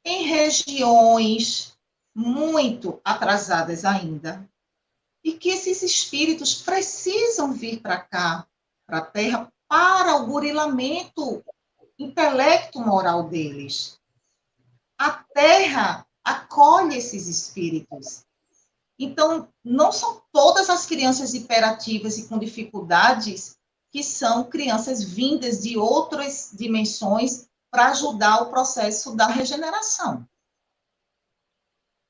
em regiões muito atrasadas ainda, e que esses espíritos precisam vir para cá, para a Terra, para o burilamento intelecto-moral deles. A Terra acolhe esses espíritos. Então, não são todas as crianças hiperativas e com dificuldades que são crianças vindas de outras dimensões para ajudar o processo da regeneração.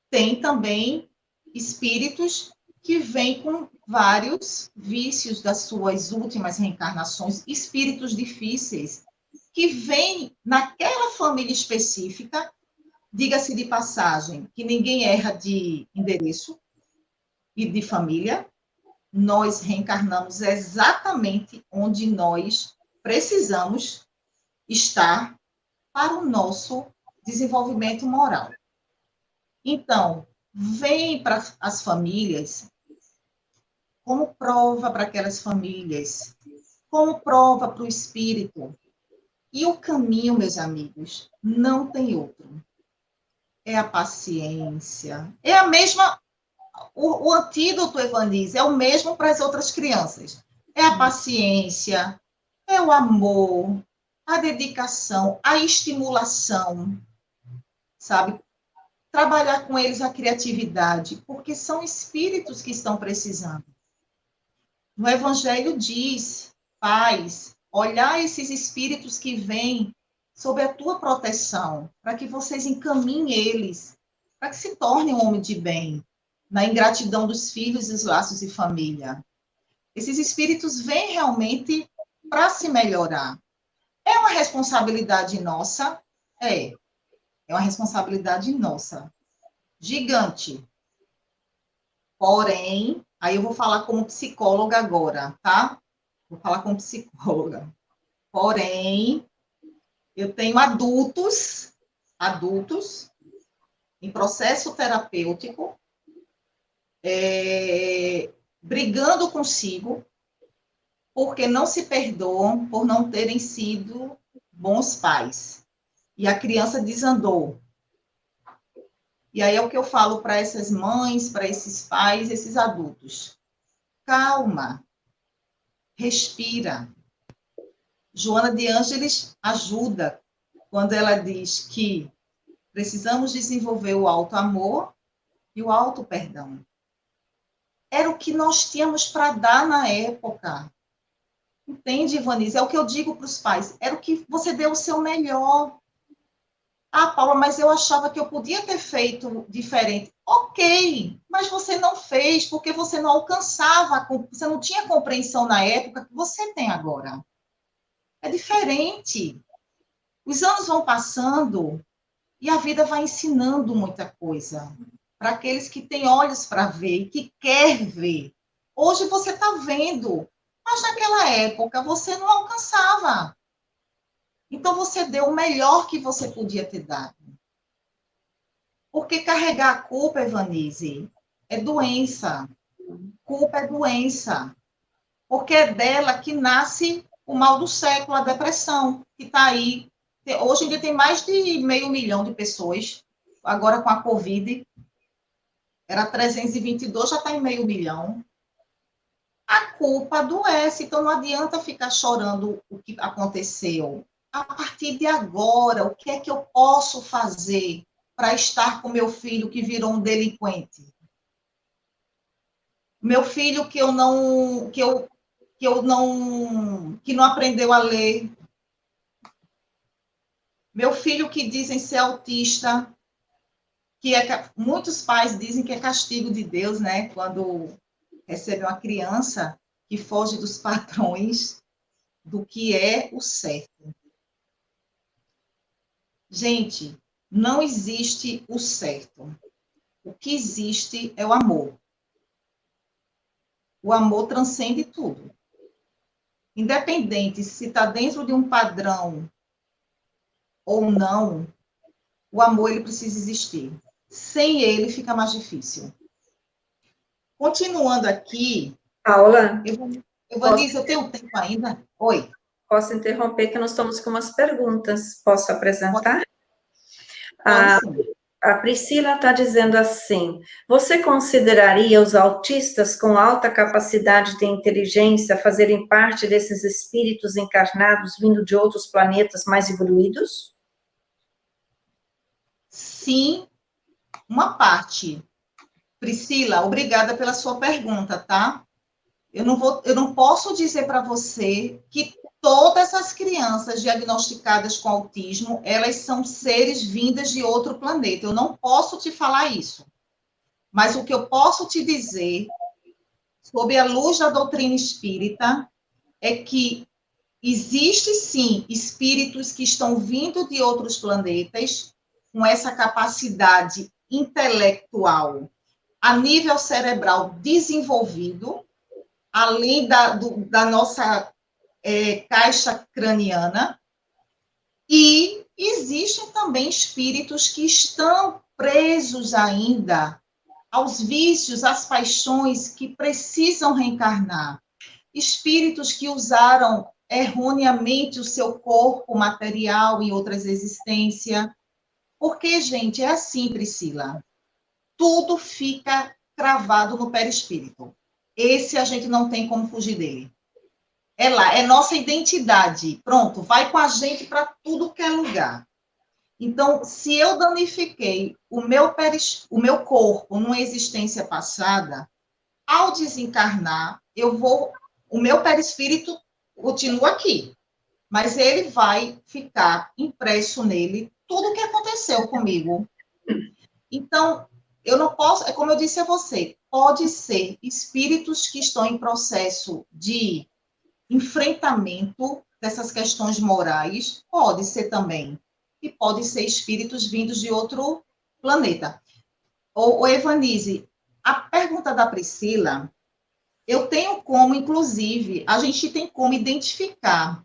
Tem também espíritos que vêm com vários vícios das suas últimas reencarnações, espíritos difíceis, que vêm naquela família específica, diga-se de passagem, que ninguém erra de endereço e de família, nós reencarnamos exatamente onde nós precisamos estar para o nosso desenvolvimento moral. Então, vem para as famílias como prova para aquelas famílias, como prova para o espírito. E o caminho, meus amigos, não tem outro. É a paciência. É a mesma. O antídoto, Evanise, é o mesmo para as outras crianças. É a paciência, é o amor, a dedicação, a estimulação, sabe? Trabalhar com eles a criatividade, porque são espíritos que estão precisando. No Evangelho diz, pais, olhar esses espíritos que vêm sob a tua proteção, para que vocês encaminhem eles, para que se tornem um homem de bem, na ingratidão dos filhos e os laços de família. Esses espíritos vêm realmente para se melhorar. É uma responsabilidade nossa? É uma responsabilidade nossa, gigante. Porém, aí eu vou falar como psicóloga agora, tá? Vou falar como psicóloga. Porém, eu tenho adultos em processo terapêutico, brigando consigo, porque não se perdoam por não terem sido bons pais. E a criança desandou. E aí é o que eu falo para essas mães, para esses pais, esses adultos. Calma, respira. Joana de Ângeles ajuda quando ela diz que precisamos desenvolver o auto-amor e o auto-perdão. Era o que nós tínhamos para dar na época. Entende, Ivanise? É o que eu digo para os pais. Era o que você deu o seu melhor. Ah, Paula, mas eu achava que eu podia ter feito diferente. Ok, mas você não fez porque você não alcançava, você não tinha compreensão na época que você tem agora. É diferente. Os anos vão passando e a vida vai ensinando muita coisa para aqueles que têm olhos para ver e que quer ver. Hoje você está vendo, mas naquela época você não alcançava. Então você deu o melhor que você podia ter dado. Porque carregar a culpa, Evanise, é doença. Culpa é doença. Porque é dela que nasce o mal do século, a depressão, que está aí. Hoje em dia tem mais de 500 mil de pessoas, agora com a Covid, era 322, já está em 500 mil. A culpa adoece, então não adianta ficar chorando o que aconteceu. A partir de agora, o que é que eu posso fazer para estar com meu filho que virou um delinquente? Meu filho que não aprendeu a ler. Meu filho que dizem ser autista, muitos pais dizem que é castigo de Deus, né? Quando recebe uma criança que foge dos padrões do que é o certo. Gente, não existe o certo. O que existe é o amor. O amor transcende tudo. Independente se está dentro de um padrão ou não, o amor ele precisa existir. Sem ele fica mais difícil. Continuando aqui, Paula, Evanise, eu tenho tempo ainda? Oi. Posso interromper que nós estamos com umas perguntas. Posso apresentar? Pode sim. A Priscila está dizendo assim: você consideraria os autistas com alta capacidade de inteligência fazerem parte desses espíritos encarnados vindo de outros planetas mais evoluídos? Sim, uma parte. Priscila, obrigada pela sua pergunta, tá? Eu não posso dizer para você que todas as crianças diagnosticadas com autismo, elas são seres vindas de outro planeta. Eu não posso te falar isso. Mas o que eu posso te dizer, sob a luz da doutrina espírita, é que existe sim espíritos que estão vindo de outros planetas com essa capacidade intelectual a nível cerebral desenvolvido, além da nossa caixa craniana, e existem também espíritos que estão presos ainda aos vícios, às paixões, que precisam reencarnar. Espíritos que usaram erroneamente o seu corpo material em outras existências. Porque, gente, é assim, Priscila. Tudo fica cravado no perispírito. Esse a gente não tem como fugir dele. É lá, é nossa identidade. Pronto, vai com a gente para tudo que é lugar. Então, se eu danifiquei o meu corpo numa existência passada, ao desencarnar, o meu perispírito continua aqui, mas ele vai ficar impresso nele tudo o que aconteceu comigo. Então, eu não posso, é como eu disse a você, pode ser espíritos que estão em processo de enfrentamento dessas questões morais, pode ser também, e pode ser espíritos vindos de outro planeta. O Evanise, a pergunta da Priscila, eu tenho como, inclusive, a gente tem como identificar.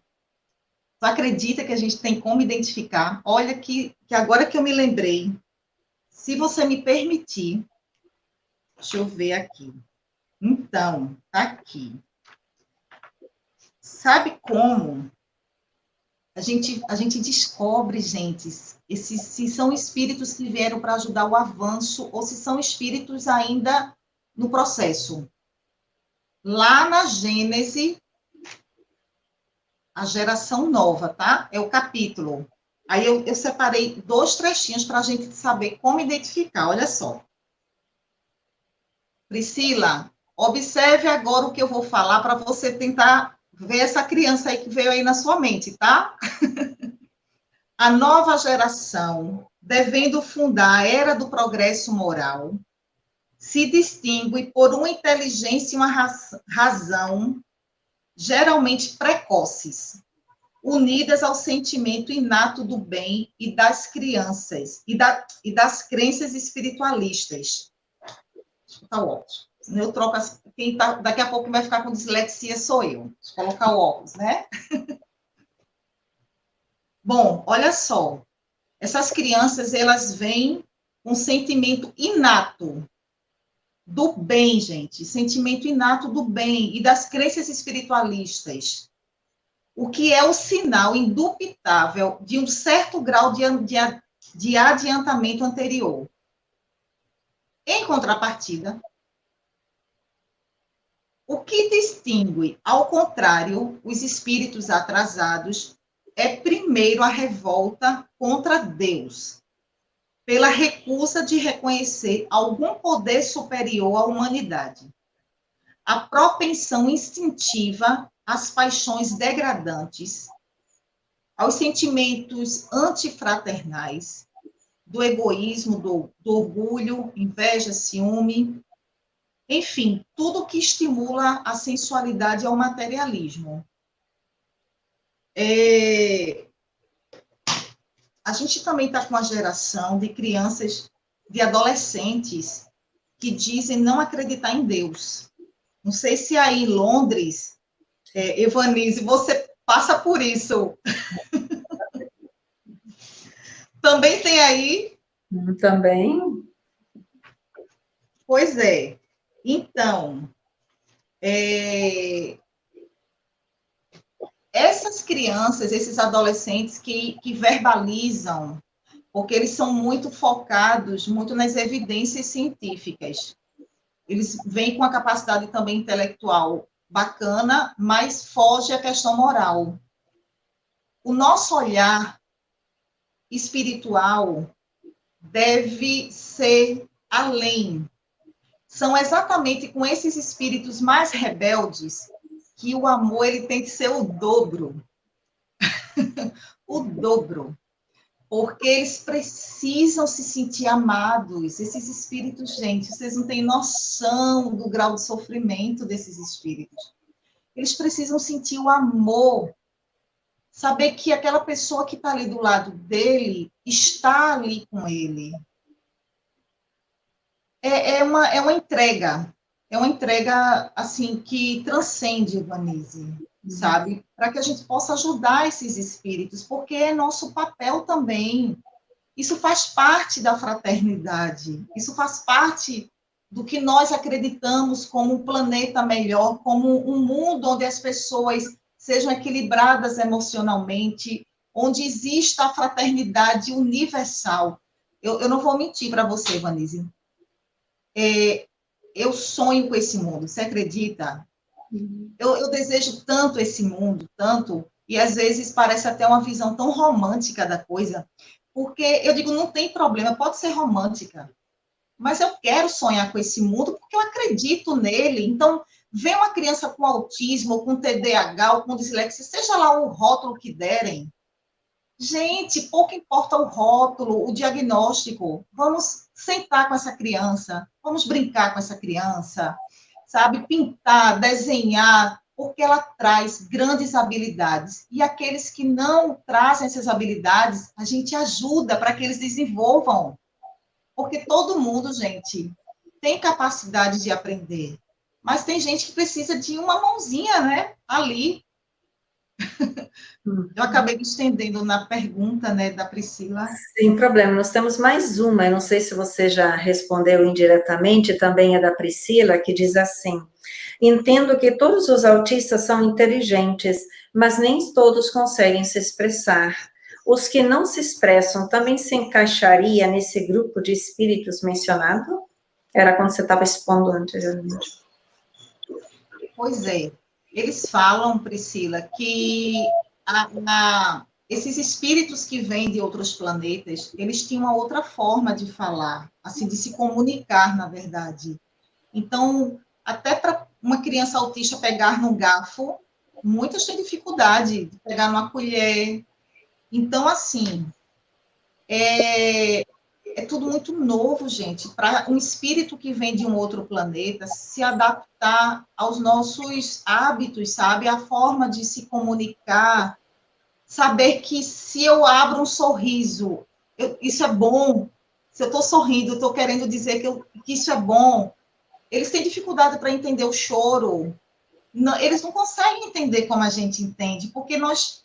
Tu acredita que a gente tem como identificar? Olha que agora que eu me lembrei, se você me permitir, deixa eu ver aqui. Então, tá aqui. Sabe como a gente descobre, gente, se são espíritos que vieram para ajudar o avanço ou se são espíritos ainda no processo? Lá na Gênese, a geração nova, tá? É o capítulo. Aí eu separei 2 trechinhos para a gente saber como identificar. Olha só. Priscila, observe agora o que eu vou falar para você tentar ver essa criança aí que veio aí na sua mente, tá? A nova geração, devendo fundar a era do progresso moral, se distingue por uma inteligência e uma razão geralmente precoces, unidas ao sentimento inato do bem e das crianças, e das crenças espiritualistas. Tá ótimo. Eu troco daqui a pouco vai ficar com dislexia, sou eu. Deixa eu colocar o óculos, né? Bom, olha só. Essas crianças, elas vêm com sentimento inato do bem, gente. Sentimento inato do bem e das crenças espiritualistas. O que é o sinal indubitável de um certo grau de adiantamento anterior. Em contrapartida, o que distingue, ao contrário, os espíritos atrasados é, primeiro, a revolta contra Deus, pela recusa de reconhecer algum poder superior à humanidade. A propensão instintiva às paixões degradantes, aos sentimentos antifraternais, do egoísmo, do orgulho, inveja, ciúme, enfim, tudo que estimula a sensualidade e o materialismo. A gente também está com uma geração de crianças, de adolescentes, que dizem não acreditar em Deus. Não sei se aí em Londres, Evanise, você passa por isso. Também tem aí? Também. Pois é. Então, essas crianças, esses adolescentes que verbalizam, porque eles são muito focados, muito nas evidências científicas. Eles vêm com a capacidade também intelectual bacana, mas foge à questão moral. O nosso olhar espiritual deve ser além. São exatamente com esses espíritos mais rebeldes que o amor ele tem que ser o dobro. O dobro. Porque eles precisam se sentir amados. Esses espíritos, gente, vocês não têm noção do grau de sofrimento desses espíritos. Eles precisam sentir o amor. Saber que aquela pessoa que está ali do lado dele está ali com ele. É uma entrega. é uma entrega, assim, que transcende, Vanise, sabe? Para que a gente possa ajudar esses espíritos, porque é nosso papel também. Isso faz parte da fraternidade, isso faz parte do que nós acreditamos como um planeta melhor, como um mundo onde as pessoas sejam equilibradas emocionalmente, onde exista a fraternidade universal. Eu não vou mentir para você, Vanise. Eu sonho com esse mundo, você acredita? Eu desejo tanto esse mundo, tanto, e às vezes parece até uma visão tão romântica da coisa, porque eu digo, não tem problema, pode ser romântica, mas eu quero sonhar com esse mundo porque eu acredito nele. Então, vem uma criança com autismo, ou com TDAH, ou com dislexia, seja lá o rótulo que derem, gente, pouco importa o rótulo, o diagnóstico. Vamos sentar com essa criança, vamos brincar com essa criança, sabe? Pintar, desenhar, porque ela traz grandes habilidades. E aqueles que não trazem essas habilidades, a gente ajuda para que eles desenvolvam. Porque todo mundo, gente, tem capacidade de aprender. Mas tem gente que precisa de uma mãozinha, né? Ali. Eu acabei me estendendo na pergunta, né, da Priscila. Sem problema, nós temos mais uma, eu não sei se você já respondeu indiretamente, também é da Priscila, que diz assim: entendo que todos os autistas são inteligentes, mas nem todos conseguem se expressar. Os que não se expressam também se encaixaria nesse grupo de espíritos mencionado? Era quando você estava expondo anteriormente. Pois é. Eles falam, Priscila, que esses espíritos que vêm de outros planetas, eles tinham uma outra forma de falar, assim, de se comunicar, na verdade. Então, até para uma criança autista pegar num garfo, muitas têm dificuldade de pegar numa colher. Então, assim, é tudo muito novo, gente, para um espírito que vem de um outro planeta se adaptar aos nossos hábitos, sabe? A forma de se comunicar, saber que se eu abro um sorriso, isso é bom. Se eu estou sorrindo, estou querendo dizer que isso é bom. Eles têm dificuldade para entender o choro. Não, eles não conseguem entender como a gente entende, porque nós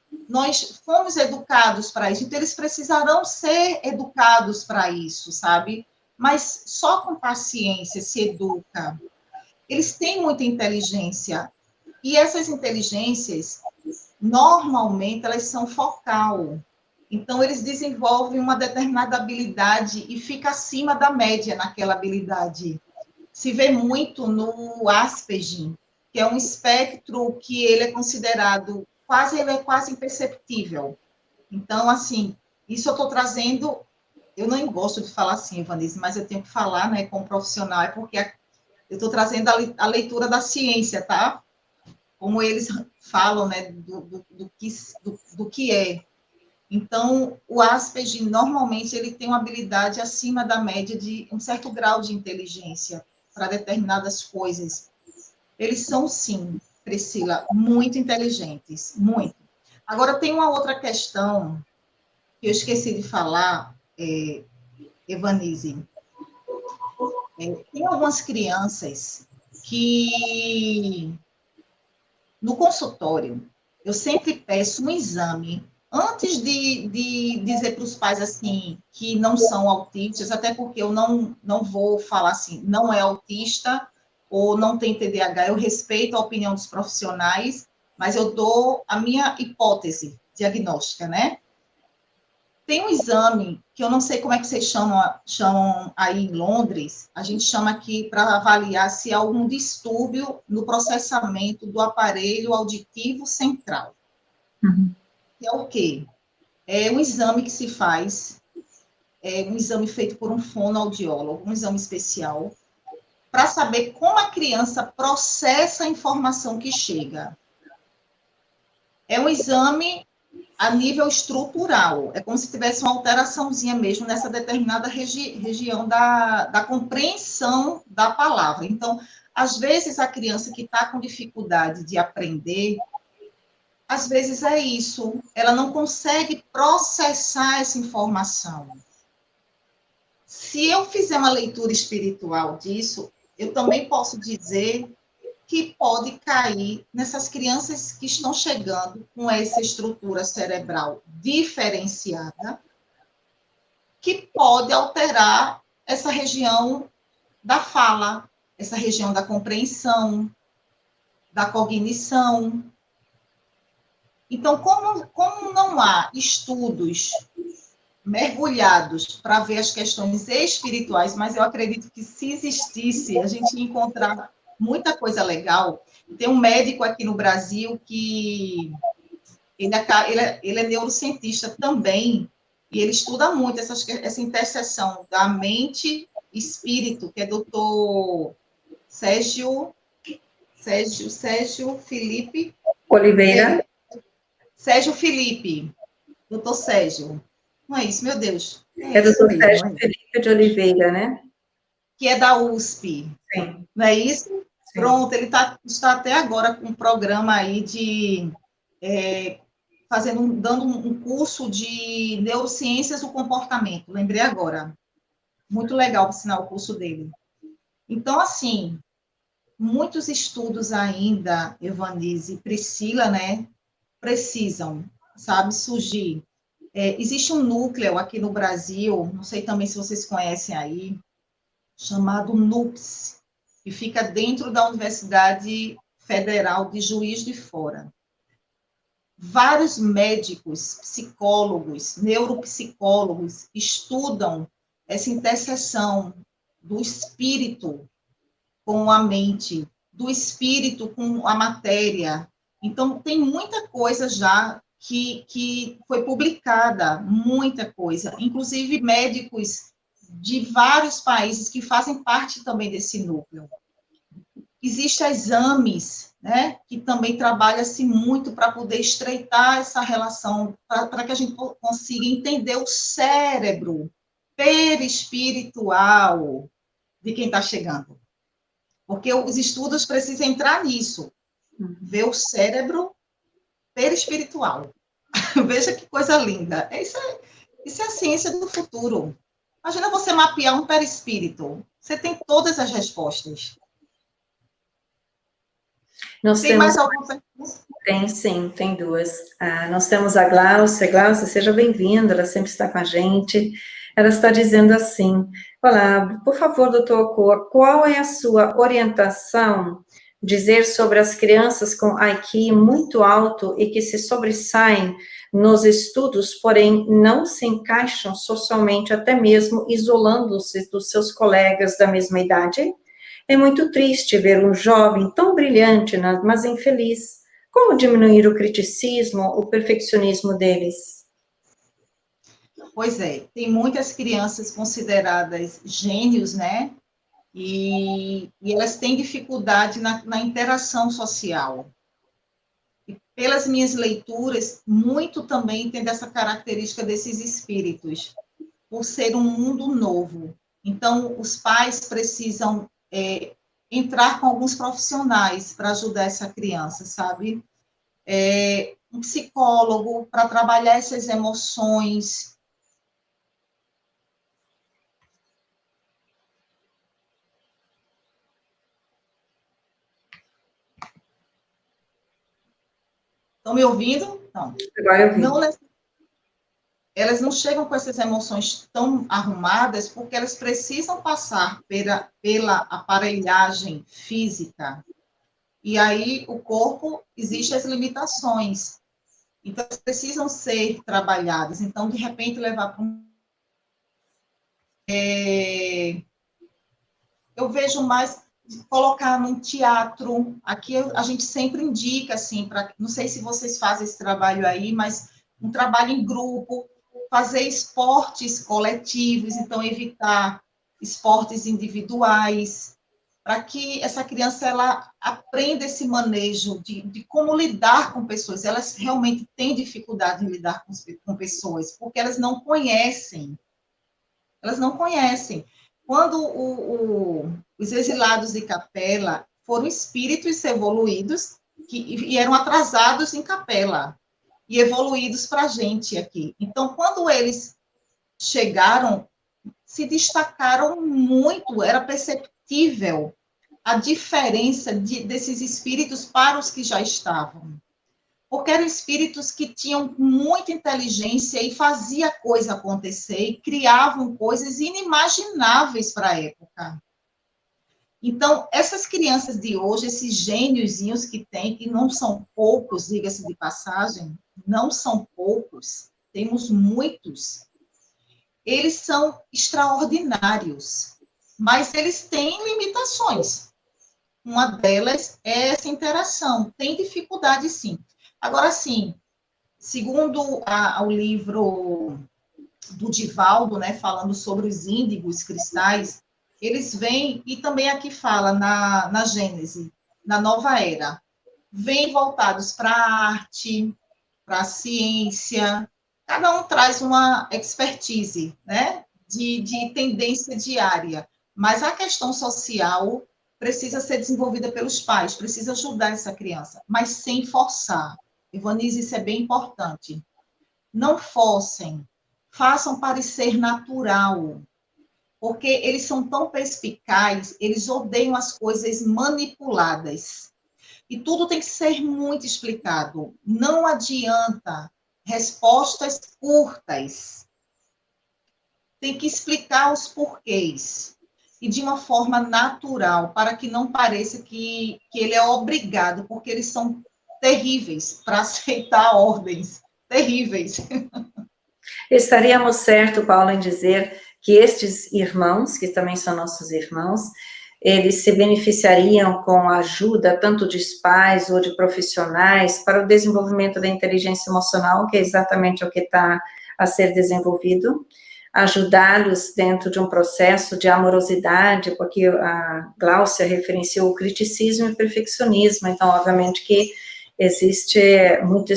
fomos educados para isso, então eles precisarão ser educados para isso, sabe? Mas só com paciência se educa. Eles têm muita inteligência, e essas inteligências, normalmente, elas são focal. Então, eles desenvolvem uma determinada habilidade e fica acima da média naquela habilidade. Se vê muito no Asperger, que é um espectro que ele é considerado ele é quase imperceptível. Então, assim, isso eu estou trazendo, eu não gosto de falar assim, Vanessa, mas eu tenho que falar, né, como profissional, é porque eu estou trazendo a leitura da ciência, tá? Como eles falam, né, do que é. Então, o Asperger, normalmente, ele tem uma habilidade acima da média de um certo grau de inteligência para determinadas coisas. Eles são, sim, Priscila, muito inteligentes, muito. Agora, tem uma outra questão que eu esqueci de falar, Evanise. Tem algumas crianças que, no consultório, eu sempre peço um exame antes de dizer para os pais assim que não são autistas, até porque eu não vou falar assim, não é autista ou não tem TDAH, eu respeito a opinião dos profissionais, mas eu dou a minha hipótese diagnóstica, né? Tem um exame que eu não sei como é que vocês chamam aí em Londres, a gente chama aqui para avaliar se há algum distúrbio no processamento do aparelho auditivo central. Uhum. Que é o quê? É um exame que se faz, um exame feito por um fonoaudiólogo, um exame especial, para saber como a criança processa a informação que chega. É um exame a nível estrutural, é como se tivesse uma alteraçãozinha mesmo nessa determinada região da compreensão da palavra. Então, às vezes, a criança que está com dificuldade de aprender, às vezes é isso, ela não consegue processar essa informação. Se eu fizer uma leitura espiritual disso, eu também posso dizer que pode cair nessas crianças que estão chegando com essa estrutura cerebral diferenciada, que pode alterar essa região da fala, essa região da compreensão, da cognição. Então, como não há estudos mergulhados para ver as questões espirituais, mas eu acredito que se existisse, a gente ia encontrar muita coisa legal. Tem um médico aqui no Brasil que ele é neurocientista também, e ele estuda muito essa interseção da mente e espírito, que é doutor Sérgio Felipe Oliveira. Sérgio Felipe, doutor Sérgio. Não é isso, meu Deus. É doutor Sérgio Felipe de Oliveira, né? Que é da USP. Sim. Não é isso? Sim. Pronto, ele está até agora com um programa aí de dando um curso de neurociências do comportamento. Lembrei agora. Muito legal, por sinal, o curso dele. Então, assim, muitos estudos ainda, Evanise e Priscila, né, precisam, sabe, surgir. Existe um núcleo aqui no Brasil, não sei também se vocês conhecem aí, chamado NUPS, que fica dentro da Universidade Federal de Juiz de Fora. Vários médicos, psicólogos, neuropsicólogos estudam essa interseção do espírito com a mente, do espírito com a matéria. Então, tem muita coisa já que foi publicada, muita coisa, inclusive médicos de vários países que fazem parte também desse núcleo. Existem exames, né, que também trabalha-se muito para poder estreitar essa relação, para que a gente consiga entender o cérebro perispiritual de quem está chegando. Porque os estudos precisam entrar nisso, ver o cérebro perispiritual. Veja que coisa linda. Isso é a ciência do futuro. Imagina você mapear um perispírito. Você tem todas as respostas. Tem mais alguma pergunta? Tem, sim, tem duas. Nós temos a Glaucia. Glaucia, seja bem-vinda, ela sempre está com a gente. Ela está dizendo assim: olá, por favor, doutor Ochoa, qual é a sua orientação dizer sobre as crianças com IQ muito alto e que se sobressaem nos estudos, porém não se encaixam socialmente, até mesmo isolando-se dos seus colegas da mesma idade? É muito triste ver um jovem tão brilhante, mas infeliz. Como diminuir o criticismo, o perfeccionismo deles? Pois é, tem muitas crianças consideradas gênios, né? E elas têm dificuldade na interação social. E pelas minhas leituras, muito também tem dessa característica desses espíritos, por ser um mundo novo. Então, os pais precisam entrar com alguns profissionais para ajudar essa criança, sabe? Um psicólogo para trabalhar essas emoções. Estão me ouvindo? Não. Agora eu vi. Elas não chegam com essas emoções tão arrumadas porque elas precisam passar pela aparelhagem física. E aí o corpo, existem as limitações. Então, elas precisam ser trabalhadas. Então, de repente, levar para eu vejo mais colocar num teatro. Aqui a gente sempre indica, assim, não sei se vocês fazem esse trabalho aí, mas um trabalho em grupo, fazer esportes coletivos, então evitar esportes individuais, para que essa criança ela aprenda esse manejo de como lidar com pessoas. Elas realmente têm dificuldade em lidar com pessoas, porque elas não conhecem. Elas não conhecem. Quando os exilados de Capela foram espíritos evoluídos e eram atrasados em Capela e evoluídos para a gente aqui. Então, quando eles chegaram, se destacaram muito, era perceptível a diferença desses espíritos para os que já estavam. Porque eram espíritos que tinham muita inteligência e faziam a coisa acontecer, e criavam coisas inimagináveis para a época. Então, essas crianças de hoje, esses gêniozinhos que tem, que não são poucos, diga-se de passagem, não são poucos, temos muitos, eles são extraordinários, mas eles têm limitações. Uma delas é essa interação, tem dificuldade sim. Agora, sim, segundo o livro do Divaldo, né, falando sobre os índigos cristais, eles vêm, e também aqui fala na Gênese, na Nova Era, vêm voltados para a arte, para a ciência, cada um traz uma expertise, né, de tendência diária, mas a questão social precisa ser desenvolvida pelos pais, precisa ajudar essa criança, mas sem forçar. Ivonise, isso é bem importante. Não forcem, façam parecer natural, porque eles são tão perspicazes, eles odeiam as coisas manipuladas. E tudo tem que ser muito explicado. Não adianta respostas curtas. Tem que explicar os porquês. E de uma forma natural, para que não pareça que ele é obrigado, porque eles são terríveis para aceitar ordens. Terríveis. Estaríamos certo, Paulo, em dizer que estes irmãos, que também são nossos irmãos, eles se beneficiariam com a ajuda tanto de pais ou de profissionais para o desenvolvimento da inteligência emocional, que é exatamente o que está a ser desenvolvido, ajudá-los dentro de um processo de amorosidade, porque a Gláucia referenciou o criticismo e o perfeccionismo, então, obviamente, que existe muito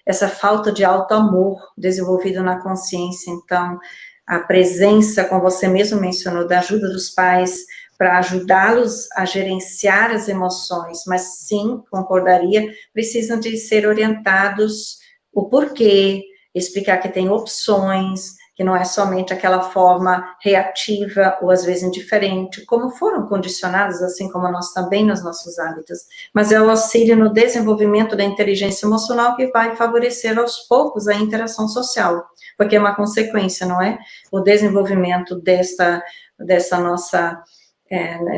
essa falta de auto-amor desenvolvido na consciência. Então, a presença, como você mesmo mencionou, da ajuda dos pais para ajudá-los a gerenciar as emoções, mas sim, concordaria, precisam de ser orientados o porquê, explicar que tem opções, que não é somente aquela forma reativa ou às vezes indiferente, como foram condicionados, assim como nós também nos nossos hábitos, mas é o auxílio no desenvolvimento da inteligência emocional que vai favorecer aos poucos a interação social, porque é uma consequência, não é? O desenvolvimento dessa nossa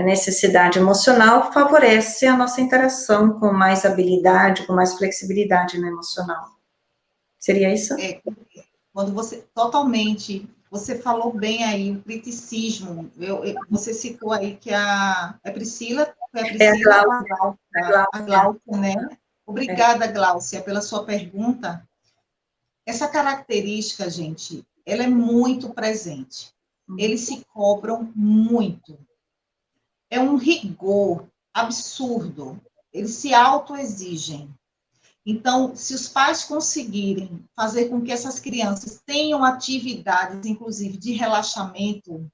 necessidade emocional favorece a nossa interação com mais habilidade, com mais flexibilidade no emocional. Seria isso? Quando você, totalmente, você falou bem aí, o criticismo, você citou aí que é Priscila, foi a Priscila ou a Gláucia, né? Obrigada, Gláucia, pela sua pergunta. Essa característica, gente, ela é muito presente. Eles se cobram muito. É um rigor absurdo. Eles se autoexigem. Então, se os pais conseguirem fazer com que essas crianças tenham atividades, inclusive, de relaxamento,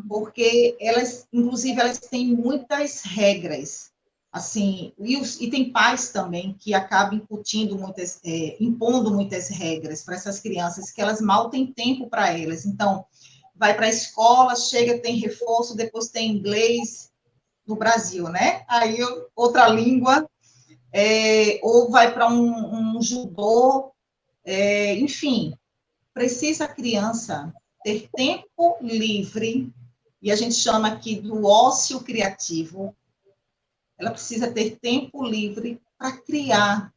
porque elas, inclusive, elas têm muitas regras, assim, e tem pais também que acabam impondo muitas regras para essas crianças, que elas mal têm tempo para elas. Então, vai para a escola, chega, tem reforço, depois tem inglês no Brasil, né? Aí, outra língua, ou vai para um judô, enfim, precisa a criança ter tempo livre, e a gente chama aqui do ócio criativo, ela precisa ter tempo livre para criar.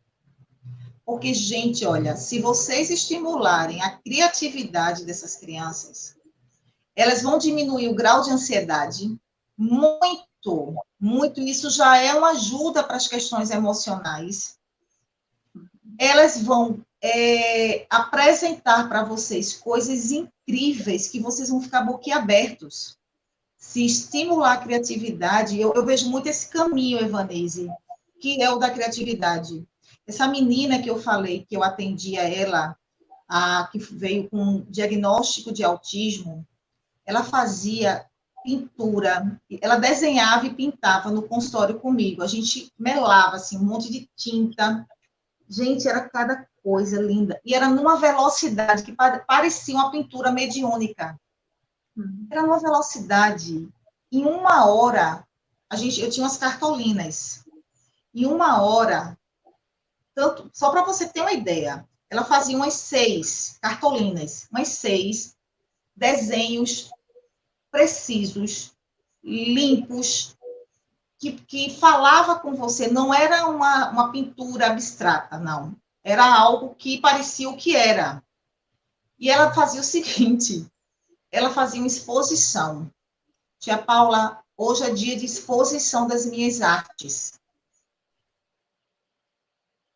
Porque, gente, olha, se vocês estimularem a criatividade dessas crianças, elas vão diminuir o grau de ansiedade muito, muito. Isso já é uma ajuda para as questões emocionais. Elas vão apresentar para vocês coisas incríveis que vocês vão ficar boquiabertos. Se estimular a criatividade, eu vejo muito esse caminho, Evanise, que é o da criatividade. Essa menina que eu falei, que eu atendia ela, que veio com diagnóstico de autismo, ela fazia pintura, ela desenhava e pintava no consultório comigo. A gente melava, assim, um monte de tinta. Gente, era cada coisa linda. E era numa velocidade que parecia uma pintura mediúnica. Era numa velocidade. Em 1 hora, eu tinha umas cartolinas. Em uma hora, tanto, só para você ter uma ideia, ela fazia umas 6 cartolinas, umas 6 desenhos precisos, limpos, que falava com você, não era uma pintura abstrata, não. Era algo que parecia o que era. E ela fazia o seguinte, ela fazia uma exposição. Tia Paula, hoje é dia de exposição das minhas artes.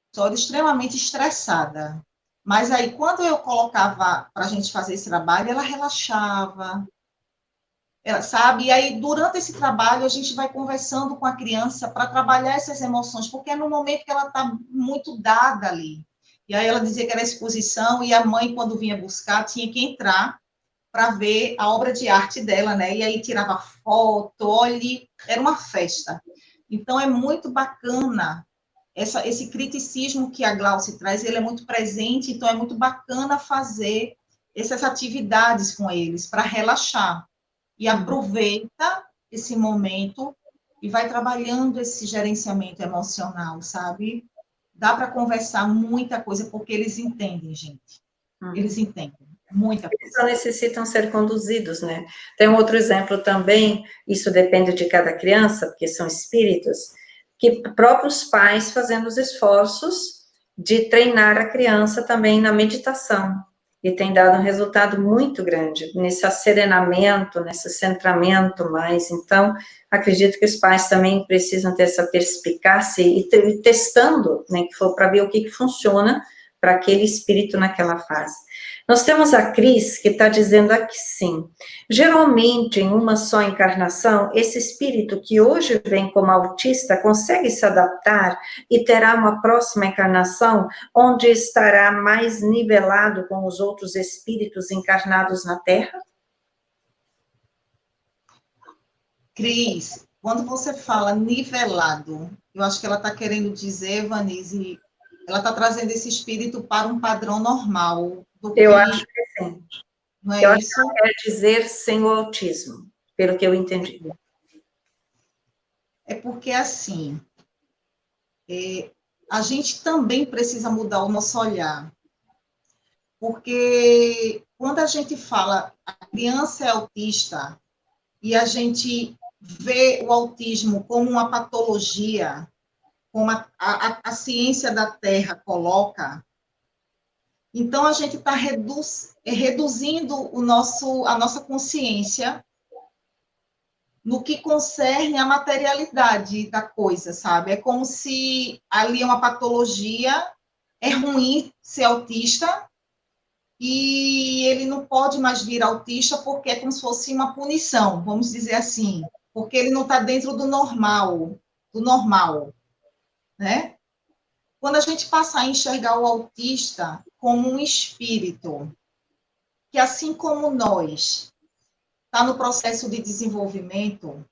Estou extremamente estressada. Mas aí, quando eu colocava para a gente fazer esse trabalho, ela relaxava, ela, sabe? E aí, durante esse trabalho, a gente vai conversando com a criança para trabalhar essas emoções, porque é no momento que ela está muito dada ali. E aí ela dizia que era exposição, e a mãe, quando vinha buscar, tinha que entrar para ver a obra de arte dela, né? E aí tirava foto, olha, era uma festa. Então, é muito bacana esse criticismo que a Glauce traz, ele é muito presente, então é muito bacana fazer essas atividades com eles, para relaxar. E aproveita esse momento e vai trabalhando esse gerenciamento emocional, sabe? Dá para conversar muita coisa, porque eles entendem, gente. Eles entendem muita Eles só coisa. necessitam ser conduzidos, né? Tem um outro exemplo também, isso depende de cada criança, porque são espíritos, que próprios pais fazendo os esforços de treinar a criança também na meditação, e tem dado um resultado muito grande nesse asserenamento, nesse centramento mais. Então, acredito que os pais também precisam ter essa perspicácia e testando, né, que for para ver o que funciona para aquele espírito naquela fase. Nós temos a Cris, que está dizendo aqui sim. Geralmente, em uma só encarnação, esse espírito que hoje vem como autista consegue se adaptar e terá uma próxima encarnação onde estará mais nivelado com os outros espíritos encarnados na Terra? Cris, quando você fala nivelado, eu acho que ela está querendo dizer, Vanise, ela está trazendo esse espírito para um padrão normal. Eu acho que sim. Não Eu é acho que isso? ela quer dizer sem o autismo, pelo que eu entendi. É porque, assim, a gente também precisa mudar o nosso olhar. Porque quando a gente fala a criança é autista e a gente vê o autismo como uma patologia, como a ciência da Terra coloca, então a gente está reduzindo a nossa consciência no que concerne a materialidade da coisa, sabe? É como se ali é uma patologia, é ruim ser autista, e ele não pode mais vir autista porque é como se fosse uma punição, vamos dizer assim, porque ele não está dentro do normal, né? Quando a gente passar a enxergar o autista como um espírito, que assim como nós, está no processo de desenvolvimento,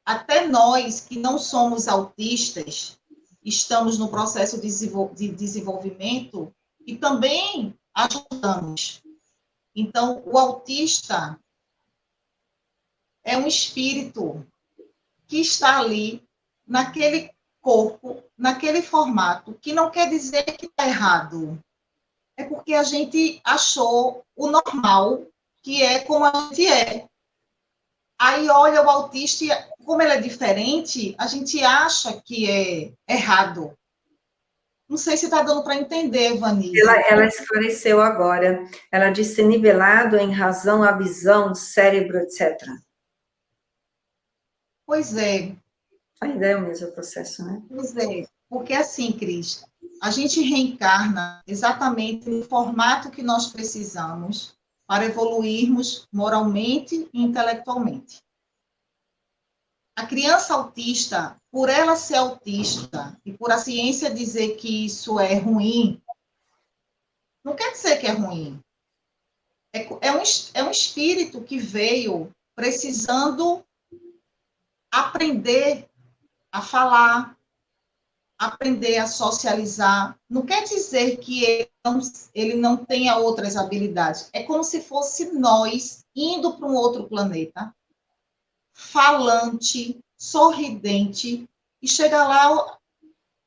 até nós que não somos autistas, estamos no processo de desenvolvimento e também ajudamos. Então, o autista é um espírito que está ali, naquele corpo, naquele formato, que não quer dizer que está errado. É porque a gente achou o normal, que é como a gente é. Aí olha o autista e, como ele é diferente, a gente acha que é errado. Não sei se está dando para entender, Vanise. Ela esclareceu agora. Ela disse nivelado em razão à visão, cérebro, etc. Pois é, Ainda é o mesmo processo, né? pois é. Porque assim, Cris, a gente reencarna exatamente no formato que nós precisamos para evoluirmos moralmente e intelectualmente. A criança autista, por ela ser autista e por a ciência dizer que isso é ruim, não quer dizer que é ruim. É um espírito que veio precisando aprender a falar, aprender a socializar. Não quer dizer que ele não tenha outras habilidades. É como se fosse nós indo para um outro planeta, falante, sorridente, e chega lá,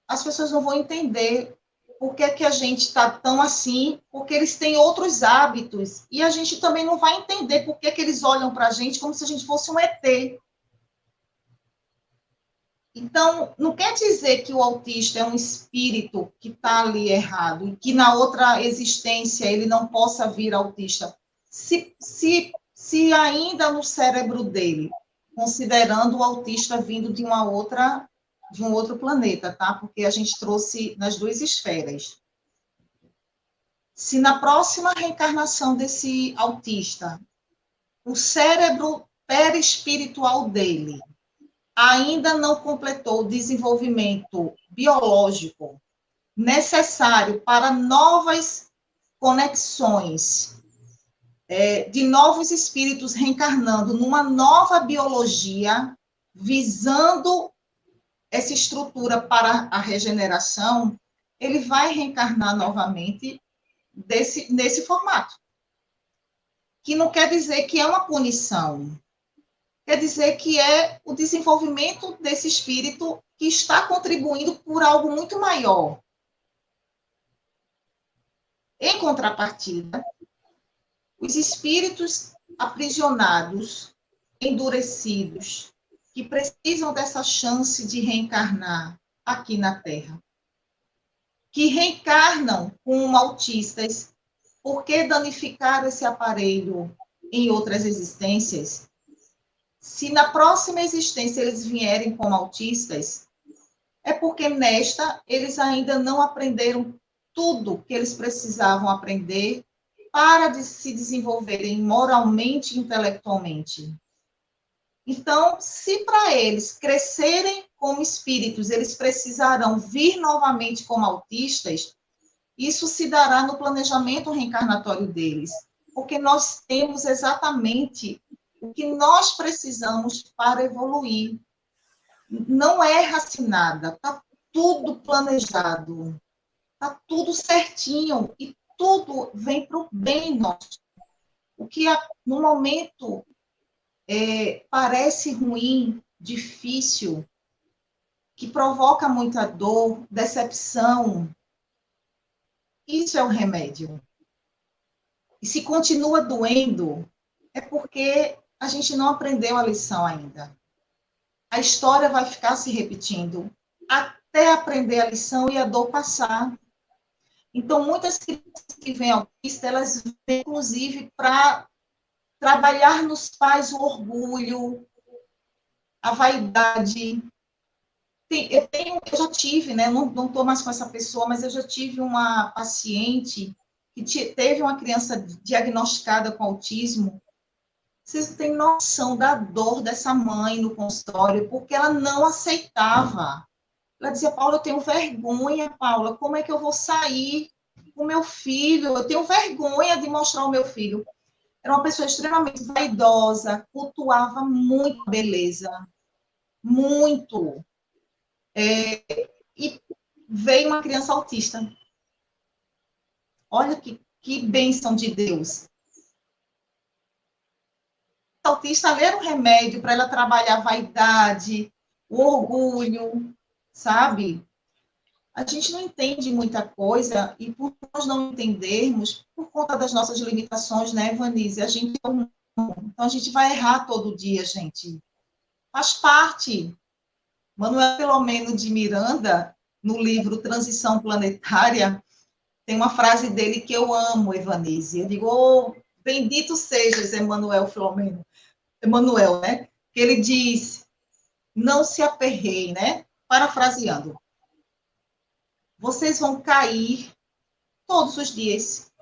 as pessoas não vão entender por que, que a gente está tão assim, porque eles têm outros hábitos, e a gente também não vai entender por que, que eles olham para a gente como se a gente fosse um ET. Então, não quer dizer que o autista é um espírito que está ali errado, e que na outra existência ele não possa vir autista. Se ainda no cérebro dele, considerando o autista vindo de um outro planeta, tá? Porque a gente trouxe nas duas esferas. Se na próxima reencarnação desse autista, o cérebro perispiritual dele ainda não completou o desenvolvimento biológico necessário para novas conexões, de novos espíritos reencarnando numa nova biologia, visando essa estrutura para a regeneração, ele vai reencarnar novamente nesse formato. Que não quer dizer que é uma punição, quer dizer que é o desenvolvimento desse espírito que está contribuindo por algo muito maior. Em contrapartida, os espíritos aprisionados, endurecidos, que precisam dessa chance de reencarnar aqui na Terra, que reencarnam como autistas, porque danificaram esse aparelho em outras existências. Se na próxima existência eles vierem como autistas, é porque nesta eles ainda não aprenderam tudo que eles precisavam aprender para se desenvolverem moralmente e intelectualmente. Então, se para eles crescerem como espíritos, eles precisarão vir novamente como autistas, isso se dará no planejamento reencarnatório deles, porque nós temos exatamente o que nós precisamos para evoluir. Não erra-se nada, está tudo planejado, está tudo certinho, e tudo vem para o bem nosso. O que no momento parece ruim, difícil, que provoca muita dor, decepção, isso é o remédio. E se continua doendo, é porque a gente não aprendeu a lição ainda. A história vai ficar se repetindo até aprender a lição e a dor passar. Então, muitas crianças que vêm autistas, elas vêm, inclusive, para trabalhar nos pais o orgulho, a vaidade. Eu já tive, né? Não estou mais com essa pessoa, mas eu já tive uma paciente que teve uma criança diagnosticada com autismo. Vocês têm noção da dor dessa mãe no consultório, porque ela não aceitava. Ela dizia, Paula, eu tenho vergonha, Paula, como é que eu vou sair com o meu filho? Eu tenho vergonha de mostrar o meu filho. Era uma pessoa extremamente vaidosa, cultuava muito a beleza, muito. E veio uma criança autista. Olha que bênção de Deus. A autista era um remédio para ela trabalhar a vaidade, o orgulho, sabe? A gente não entende muita coisa, e por nós não entendermos, por conta das nossas limitações, né, Vanise? Então a gente vai errar todo dia, gente. Faz parte. Manuel Filomeno de Miranda, no livro Transição Planetária, tem uma frase dele que eu amo, Evanise. Eu digo, oh, bendito sejas, Emanuel Filomeno. Emanuel, né? Que ele diz, não se aperreiem, né? Parafraseando. Vocês vão cair todos os dias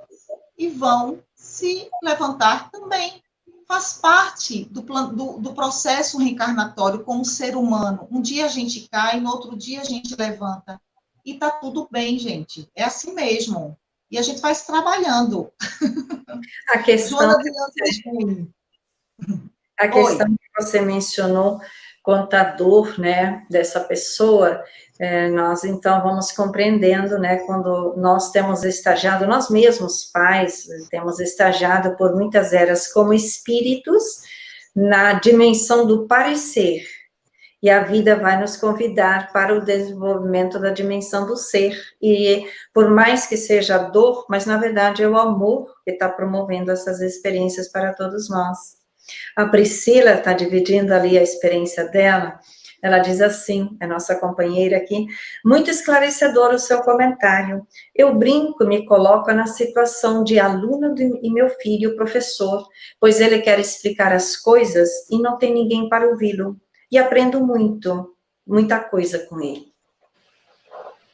e vão se levantar também. Faz parte do processo reencarnatório como ser humano. Um dia a gente cai, no outro dia a gente levanta. E tá tudo bem, gente. É assim mesmo. E a gente vai se trabalhando. A questão, Joana de Antes a questão que você mencionou quanto à dor, né, dessa pessoa, nós então vamos compreendendo, né, quando nós temos estagiado, nós mesmos, pais, temos estagiado por muitas eras como espíritos, na dimensão do parecer. E a vida vai nos convidar para o desenvolvimento da dimensão do ser. E por mais que seja a dor, mas na verdade é o amor que está promovendo essas experiências para todos nós. A Priscila está dividindo ali a experiência dela. Ela diz assim, a nossa companheira aqui, muito esclarecedor o seu comentário. Eu brinco, me coloco na situação de aluna e meu filho, professor, pois ele quer explicar as coisas e não tem ninguém para ouvi-lo. E aprendo muito, muita coisa com ele.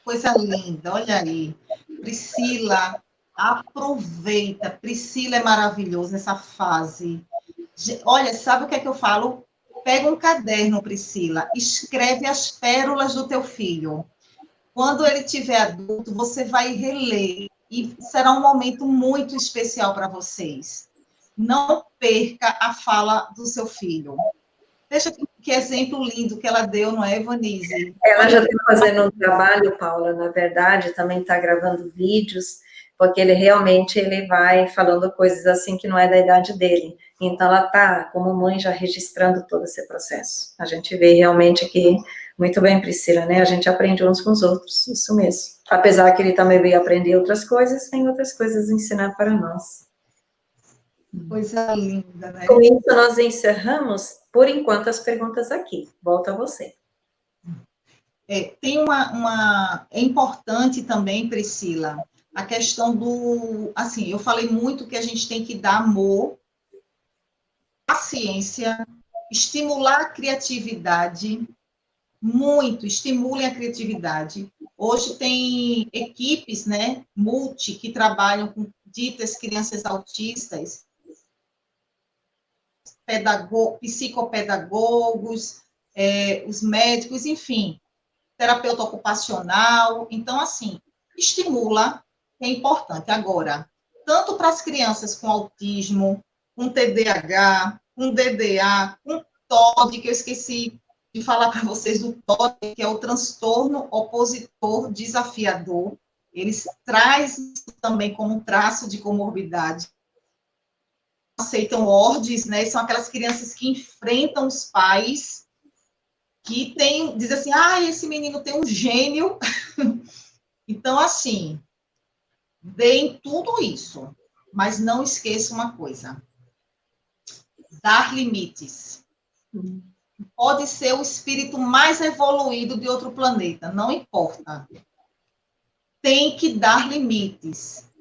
Coisa linda, olha aí. Priscila, aproveita. Priscila é maravilhosa essa fase. Olha, sabe o que é que eu falo? Pega um caderno, Priscila, escreve as pérolas do teu filho. Quando ele tiver adulto, você vai reler e será um momento muito especial para vocês. Não perca a fala do seu filho. Veja que exemplo lindo que ela deu, não é, Evanise? Ela já está fazendo um trabalho, Paula, na verdade, também está gravando vídeos, porque ele vai falando coisas assim que não é da idade dele. Então, ela está, como mãe, já registrando todo esse processo. A gente vê realmente que, muito bem, Priscila, né? A gente aprende uns com os outros, isso mesmo. Apesar que ele também veio aprender outras coisas, tem outras coisas a ensinar para nós. Coisa linda, né? Com isso, nós encerramos, por enquanto, as perguntas aqui. Volto a você. Tem é importante também, Priscila, a questão do, assim, eu falei muito que a gente tem que dar amor, paciência, estimular a criatividade, muito, estimulem a criatividade. Hoje tem equipes, né, multi, que trabalham com ditas crianças autistas, psicopedagogos, os médicos, enfim, terapeuta ocupacional. Então, assim, estimula, é importante. Agora, tanto para as crianças com autismo, com TDAH, com DDA, com TOD, que eu esqueci de falar para vocês do TOD, que é o transtorno opositor desafiador. Eles trazem também como um traço de comorbidade. Aceitam ordens, né? São aquelas crianças que enfrentam os pais, que diz assim, esse menino tem um gênio. Então, assim, deem tudo isso, mas não esqueça uma coisa, dar limites. Pode ser o espírito mais evoluído de outro planeta, não importa. Tem que dar limites,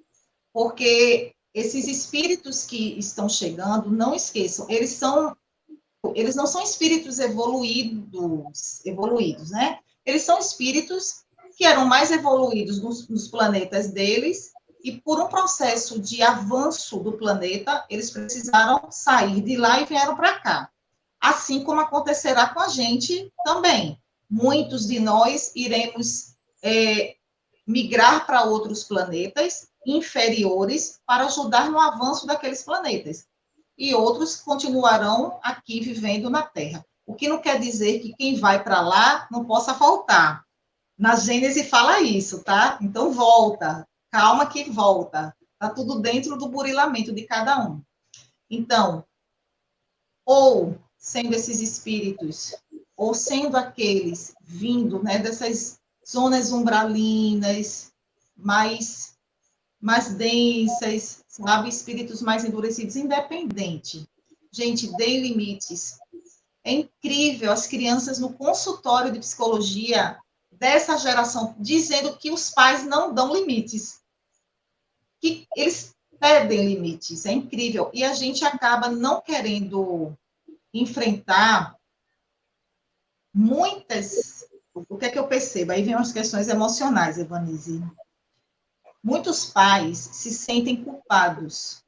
porque esses espíritos que estão chegando, não esqueçam, eles não são espíritos evoluídos, né? Eles são espíritos que eram mais evoluídos nos planetas deles, e por um processo de avanço do planeta, eles precisaram sair de lá e vieram para cá. Assim como acontecerá com a gente também. Muitos de nós iremos migrar para outros planetas inferiores para ajudar no avanço daqueles planetas. E outros continuarão aqui vivendo na Terra. O que não quer dizer que quem vai para lá não possa voltar. Na Gênese fala isso, tá? Então volta, calma que volta. Está tudo dentro do burilamento de cada um. Então, ou sendo esses espíritos, ou sendo aqueles vindo, né, dessas zonas umbralinas, mais densas, sabe? Espíritos mais endurecidos, independente. Gente, dê limites. É incrível as crianças no consultório de psicologia dessa geração dizendo que os pais não dão limites, que eles pedem limites. É incrível. E a gente acaba não querendo enfrentar muitas... O que é que eu percebo? Aí vem umas questões emocionais, Evanise. Muitos pais se sentem culpados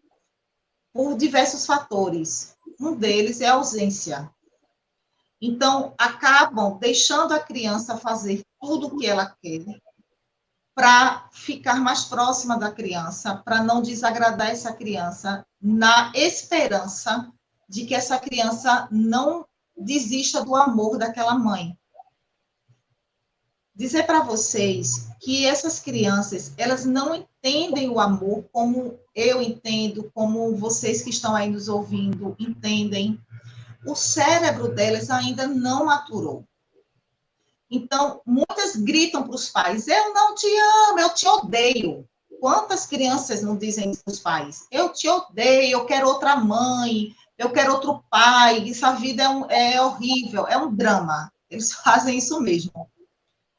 por diversos fatores. Um deles é a ausência. Então, acabam deixando a criança fazer tudo o que ela quer para ficar mais próxima da criança, para não desagradar essa criança, na esperança de que essa criança não desista do amor daquela mãe. Dizer para vocês que essas crianças, elas não entendem o amor como eu entendo, como vocês que estão aí nos ouvindo entendem. o cérebro delas ainda não maturou. Então, muitas gritam para os pais, eu não te amo, eu te odeio. Quantas crianças não dizem para os pais, eu te odeio, eu quero outra mãe, eu quero outro pai, essa vida é horrível, é um drama. Eles fazem isso mesmo,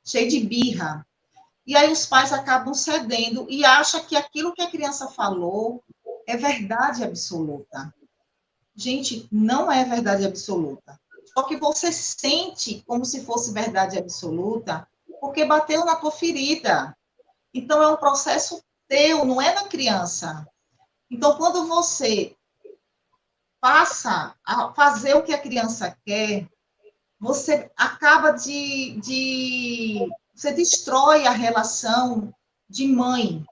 cheio de birra. E aí os pais acabam cedendo e acham que aquilo que a criança falou é verdade absoluta. Gente, não é verdade absoluta. Só que você sente como se fosse verdade absoluta, porque bateu na tua ferida. Então, é um processo teu, não é da criança. Então, quando você passa a fazer o que a criança quer, você acaba você destrói a relação de mãe,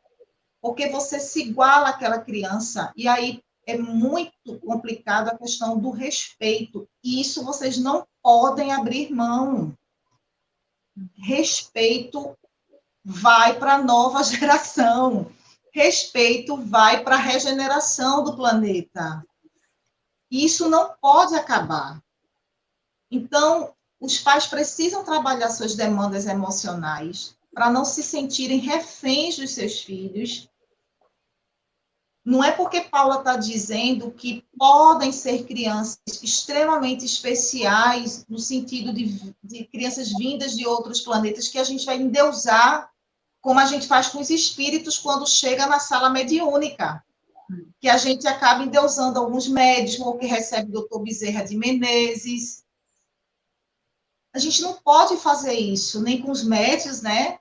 porque você se iguala àquela criança, e aí é muito complicado a questão do respeito, e isso vocês não podem abrir mão. Respeito vai para a nova geração, respeito vai para a regeneração do planeta. Isso não pode acabar. Então, os pais precisam trabalhar suas demandas emocionais para não se sentirem reféns dos seus filhos. Não é porque Paula está dizendo que podem ser crianças extremamente especiais, no sentido de crianças vindas de outros planetas, que a gente vai endeusar, como a gente faz com os espíritos quando chega na sala mediúnica, que a gente acaba endeusando alguns médios, ou que recebe o doutor Bezerra de Menezes. A gente não pode fazer isso, nem com os médios, né?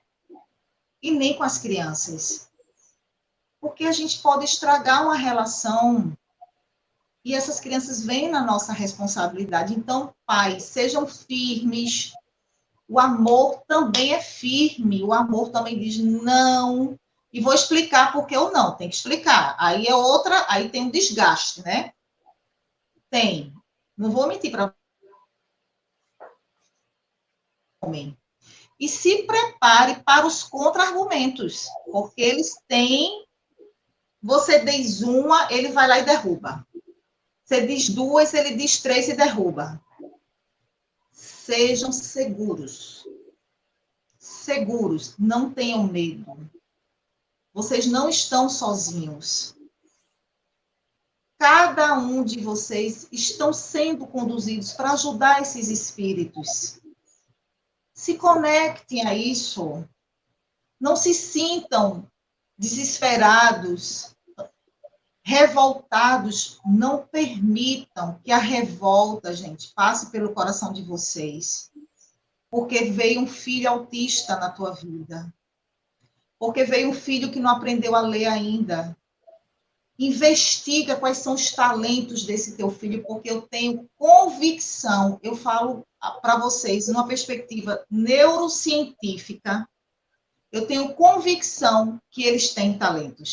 E nem com as crianças. Porque a gente pode estragar uma relação e essas crianças vêm na nossa responsabilidade. Então, pais, sejam firmes. O amor também é firme. O amor também diz não. E vou explicar por que eu não. Tem que explicar. Aí é outra, aí tem um desgaste, né? Tem. Não vou mentir para homem. E se prepare para os contra-argumentos, porque eles têm. Você diz uma, ele vai lá e derruba. Você diz duas, ele diz três e derruba. Sejam seguros. Seguros, não tenham medo. Vocês não estão sozinhos. Cada um de vocês estão sendo conduzidos para ajudar esses espíritos. Se conectem a isso. Não se sintam desesperados, revoltados. Não permitam que a revolta, gente, passe pelo coração de vocês. Porque veio um filho autista na tua vida. Porque veio um filho que não aprendeu a ler ainda. Investiga quais são os talentos desse teu filho, porque eu tenho convicção, eu falo para vocês, numa perspectiva neurocientífica, eu tenho convicção que eles têm talentos.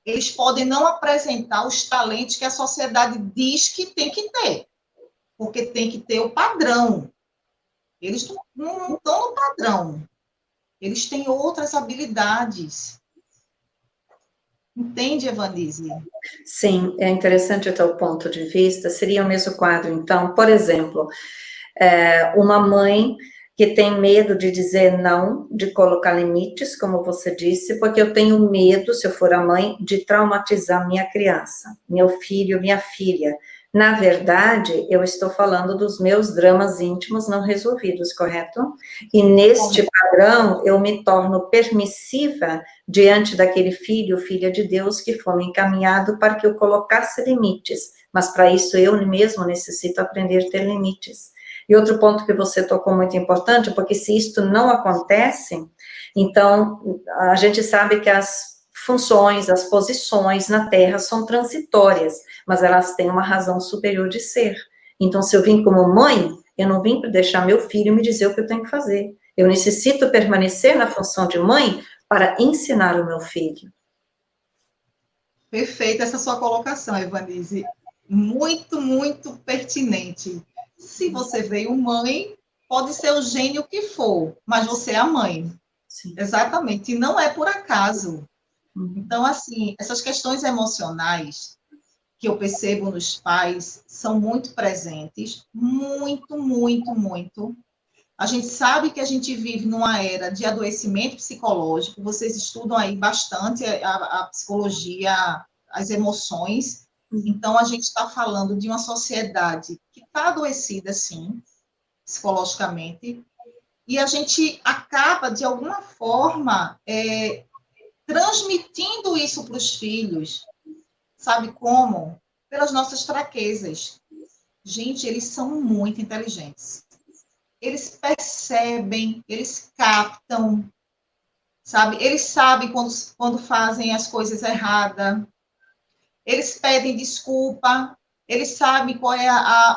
Eles podem não apresentar os talentos que a sociedade diz que tem que ter, porque tem que ter o padrão. Eles não estão no padrão. Eles têm outras habilidades. Entende, Evanise? Sim, é interessante o teu ponto de vista. Seria o mesmo quadro, então, por exemplo, uma mãe que tem medo de dizer não, de colocar limites, como você disse, porque eu tenho medo, se eu for a mãe, de traumatizar minha criança, meu filho, minha filha. Na verdade, eu estou falando dos meus dramas íntimos não resolvidos, correto? E neste padrão, eu me torno permissiva diante daquele filho, filha de Deus, que foi me encaminhado para que eu colocasse limites. Mas para isso eu mesmo necessito aprender a ter limites. E outro ponto que você tocou muito importante, porque se isto não acontece, então a gente sabe que as funções, as posições na Terra são transitórias, mas elas têm uma razão superior de ser. Então, se eu vim como mãe, eu não vim para deixar meu filho me dizer o que eu tenho que fazer. Eu necessito permanecer na função de mãe para ensinar o meu filho. Perfeita essa sua colocação, Evanise. Muito, muito pertinente. Se você veio mãe, pode ser o gênio que for, mas você é a mãe. Sim. Exatamente. E não é por acaso. Então, assim, essas questões emocionais, que eu percebo nos pais são muito presentes, muito, muito, muito. A gente sabe que a gente vive numa era de adoecimento psicológico, vocês estudam aí bastante a psicologia, as emoções, então a gente está falando de uma sociedade que está adoecida, sim, psicologicamente, e a gente acaba, de alguma forma, transmitindo isso para os filhos. Sabe como? Pelas nossas fraquezas. Gente, eles são muito inteligentes. Eles percebem, eles captam, sabe? Eles sabem quando fazem as coisas erradas. Eles pedem desculpa. Eles sabem qual é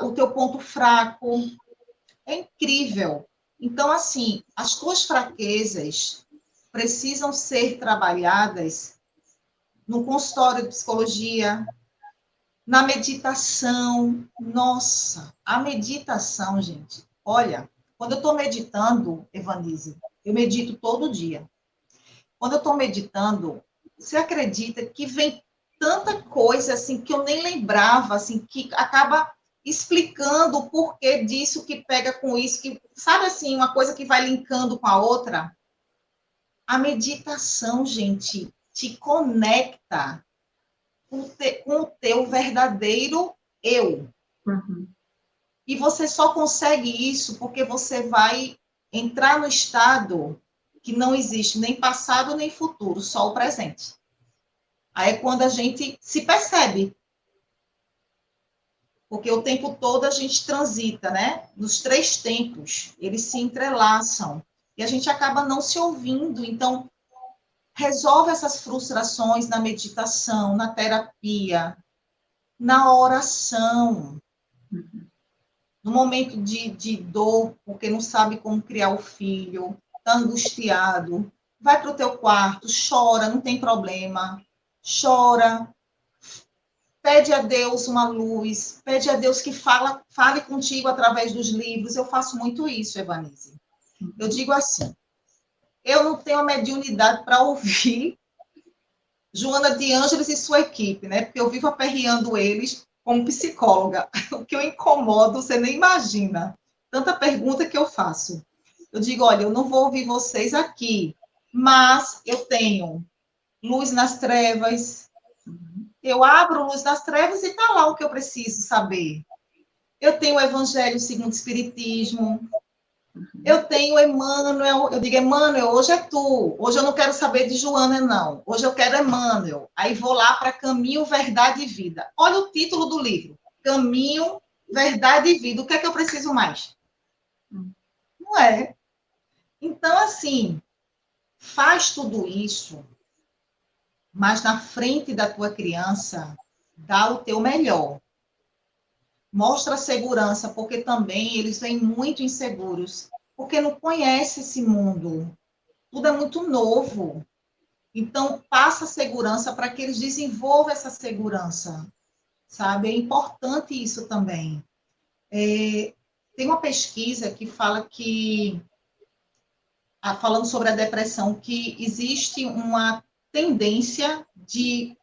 o teu ponto fraco. É incrível. Então, assim, as tuas fraquezas precisam ser trabalhadas no consultório de psicologia, na meditação. Nossa, a meditação, gente. Olha, quando eu estou meditando, Evanise, eu medito todo dia. Quando eu estou meditando, você acredita que vem tanta coisa assim que eu nem lembrava, assim, que acaba explicando o porquê disso, que pega com isso, que sabe assim, uma coisa que vai linkando com a outra? A meditação, gente, te conecta com o teu verdadeiro eu. Uhum. E você só consegue isso porque você vai entrar no estado que não existe nem passado nem futuro, só o presente. Aí é quando a gente se percebe. Porque o tempo todo a gente transita, né? Nos 3 tempos, eles se entrelaçam. E a gente acaba não se ouvindo. Então, resolve essas frustrações na meditação, na terapia, na oração. No momento de dor, porque não sabe como criar o filho, está angustiado, vai para o teu quarto, chora, não tem problema, chora, pede a Deus uma luz, pede a Deus que fale contigo através dos livros. Eu faço muito isso, Evanise. Eu digo assim, eu não tenho a mediunidade para ouvir Joana de Ângeles e sua equipe, né? Porque eu vivo aperreando eles como psicóloga. O que eu incomodo, você nem imagina. Tanta pergunta que eu faço. Eu digo, olha, eu não vou ouvir vocês aqui, mas eu tenho luz nas trevas. Eu abro luz nas trevas e está lá o que eu preciso saber. Eu tenho o Evangelho segundo o Espiritismo. Eu tenho Emmanuel, eu digo, Emmanuel, hoje é tu. Hoje eu não quero saber de Joana, não. Hoje eu quero Emmanuel. Aí vou lá para Caminho, Verdade e Vida. Olha o título do livro. Caminho, Verdade e Vida. O que é que eu preciso mais? Não é? Então, assim, faz tudo isso, mas na frente da tua criança, dá o teu melhor. Mostra segurança, porque também eles vêm muito inseguros, porque não conhecem esse mundo. Tudo é muito novo. Então, passa segurança para que eles desenvolvam essa segurança, sabe? É importante isso também. Tem uma pesquisa que fala que, falando sobre a depressão, que existe uma tendência de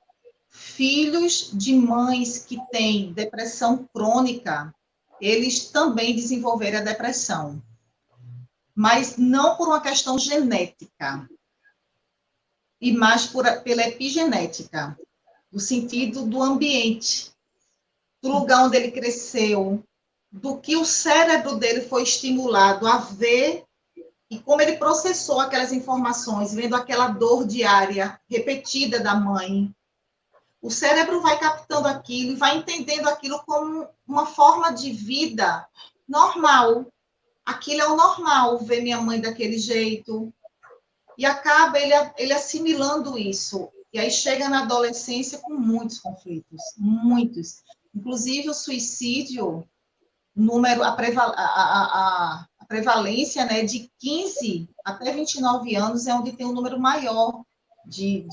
filhos de mães que têm depressão crônica, eles também desenvolverem a depressão. Mas não por uma questão genética, e mais pela epigenética, no sentido do ambiente, do lugar onde ele cresceu, do que o cérebro dele foi estimulado a ver e como ele processou aquelas informações, vendo aquela dor diária repetida da mãe. O cérebro vai captando aquilo e vai entendendo aquilo como uma forma de vida normal. Aquilo é o normal, ver minha mãe daquele jeito. E acaba ele assimilando isso. E aí chega na adolescência com muitos conflitos, muitos. Inclusive o suicídio, a prevalência, né, de 15 até 29 anos é onde tem um número maior de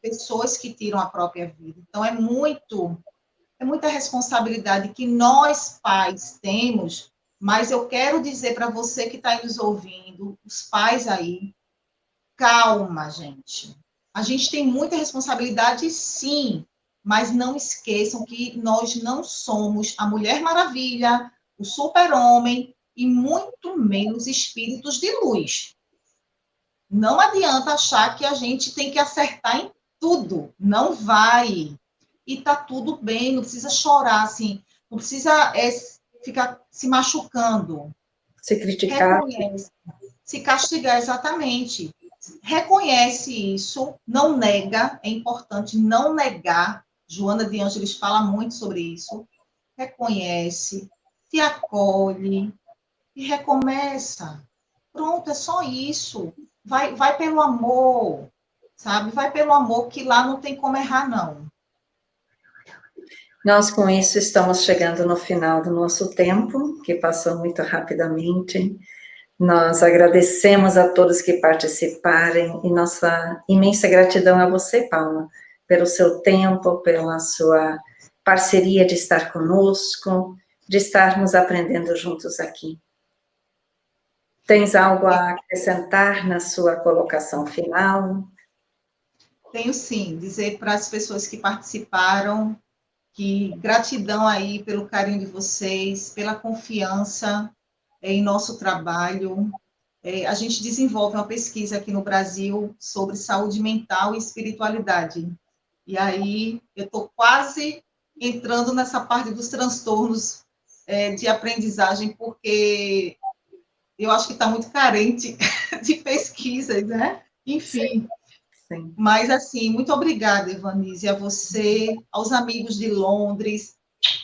pessoas que tiram a própria vida. Então, é muita responsabilidade que nós, pais, temos, mas eu quero dizer para você que está aí nos ouvindo, os pais aí, calma, gente. A gente tem muita responsabilidade, sim, mas não esqueçam que nós não somos a Mulher Maravilha, o Super-Homem e muito menos espíritos de luz. Não adianta achar que a gente tem que acertar em tudo. Não vai. E tá tudo bem, não precisa chorar, assim, não precisa ficar se machucando. Se criticar. Reconhece, se castigar, exatamente. Reconhece isso, não nega, é importante não negar. Joana de Ângeles fala muito sobre isso. Reconhece, se acolhe e recomeça. Pronto, é só isso. Vai pelo amor, sabe? Vai pelo amor, que lá não tem como errar, não. Nós, com isso, estamos chegando no final do nosso tempo, que passou muito rapidamente. Nós agradecemos a todos que participarem e nossa imensa gratidão a você, Paula, pelo seu tempo, pela sua parceria de estar conosco, de estarmos aprendendo juntos aqui. Tens algo a acrescentar na sua colocação final? Tenho sim, dizer para as pessoas que participaram que gratidão aí pelo carinho de vocês, pela confiança em nosso trabalho. A gente desenvolve uma pesquisa aqui no Brasil sobre saúde mental e espiritualidade. E aí eu estou quase entrando nessa parte dos transtornos de aprendizagem, porque eu acho que está muito carente de pesquisas, né? Enfim. Sim. Mas, assim, muito obrigada, Evanise, a você, aos amigos de Londres.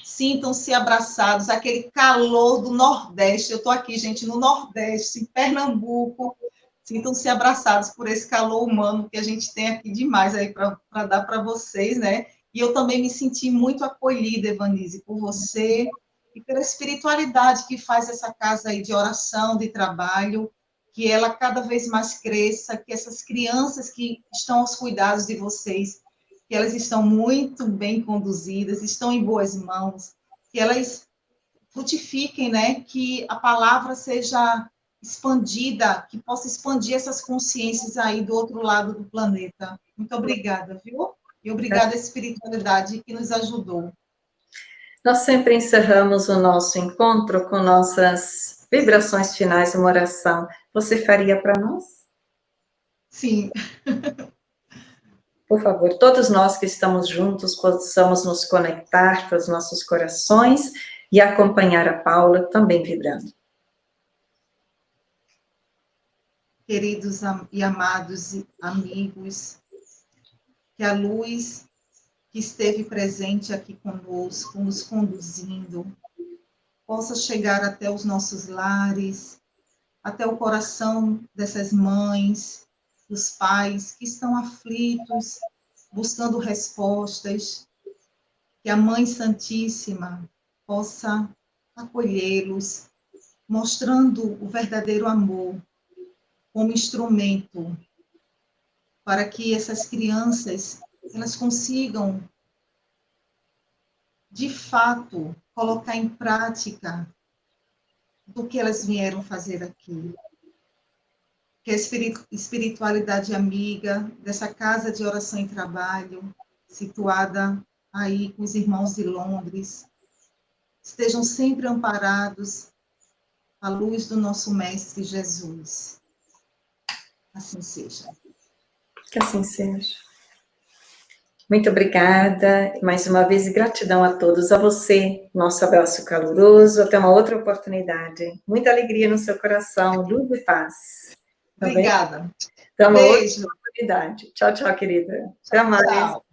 Sintam-se abraçados, aquele calor do Nordeste. Eu estou aqui, gente, no Nordeste, em Pernambuco. Sintam-se abraçados por esse calor humano que a gente tem aqui demais aí para dar para vocês, né? E eu também me senti muito acolhida, Evanise, por você e pela espiritualidade que faz essa casa aí de oração, de trabalho, que ela cada vez mais cresça, que essas crianças que estão aos cuidados de vocês, que elas estão muito bem conduzidas, estão em boas mãos, que elas frutifiquem, né? Que a palavra seja expandida, que possa expandir essas consciências aí do outro lado do planeta. Muito obrigada, viu? E obrigada à espiritualidade que nos ajudou. Nós sempre encerramos o nosso encontro com nossas vibrações finais, uma oração. Você faria para nós? Sim. Por favor, todos nós que estamos juntos possamos nos conectar com os nossos corações e acompanhar a Paula também vibrando. Queridos e amados amigos, que a luz que esteve presente aqui conosco, nos conduzindo, possa chegar até os nossos lares, até o coração dessas mães, dos pais que estão aflitos, buscando respostas, que a Mãe Santíssima possa acolhê-los, mostrando o verdadeiro amor como instrumento para que essas crianças elas consigam, de fato, colocar em prática do que elas vieram fazer aqui. Que a espiritualidade amiga dessa casa de oração e trabalho, situada aí com os irmãos de Londres, estejam sempre amparados à luz do nosso Mestre Jesus. Assim seja. Que assim seja. Muito obrigada, mais uma vez, gratidão a todos, a você, nosso abraço caloroso, até uma outra oportunidade. Muita alegria no seu coração, luz e paz. Obrigada. Até uma outra Beijo. oportunidade. Tchau, tchau, querida. Até mais. Tchau.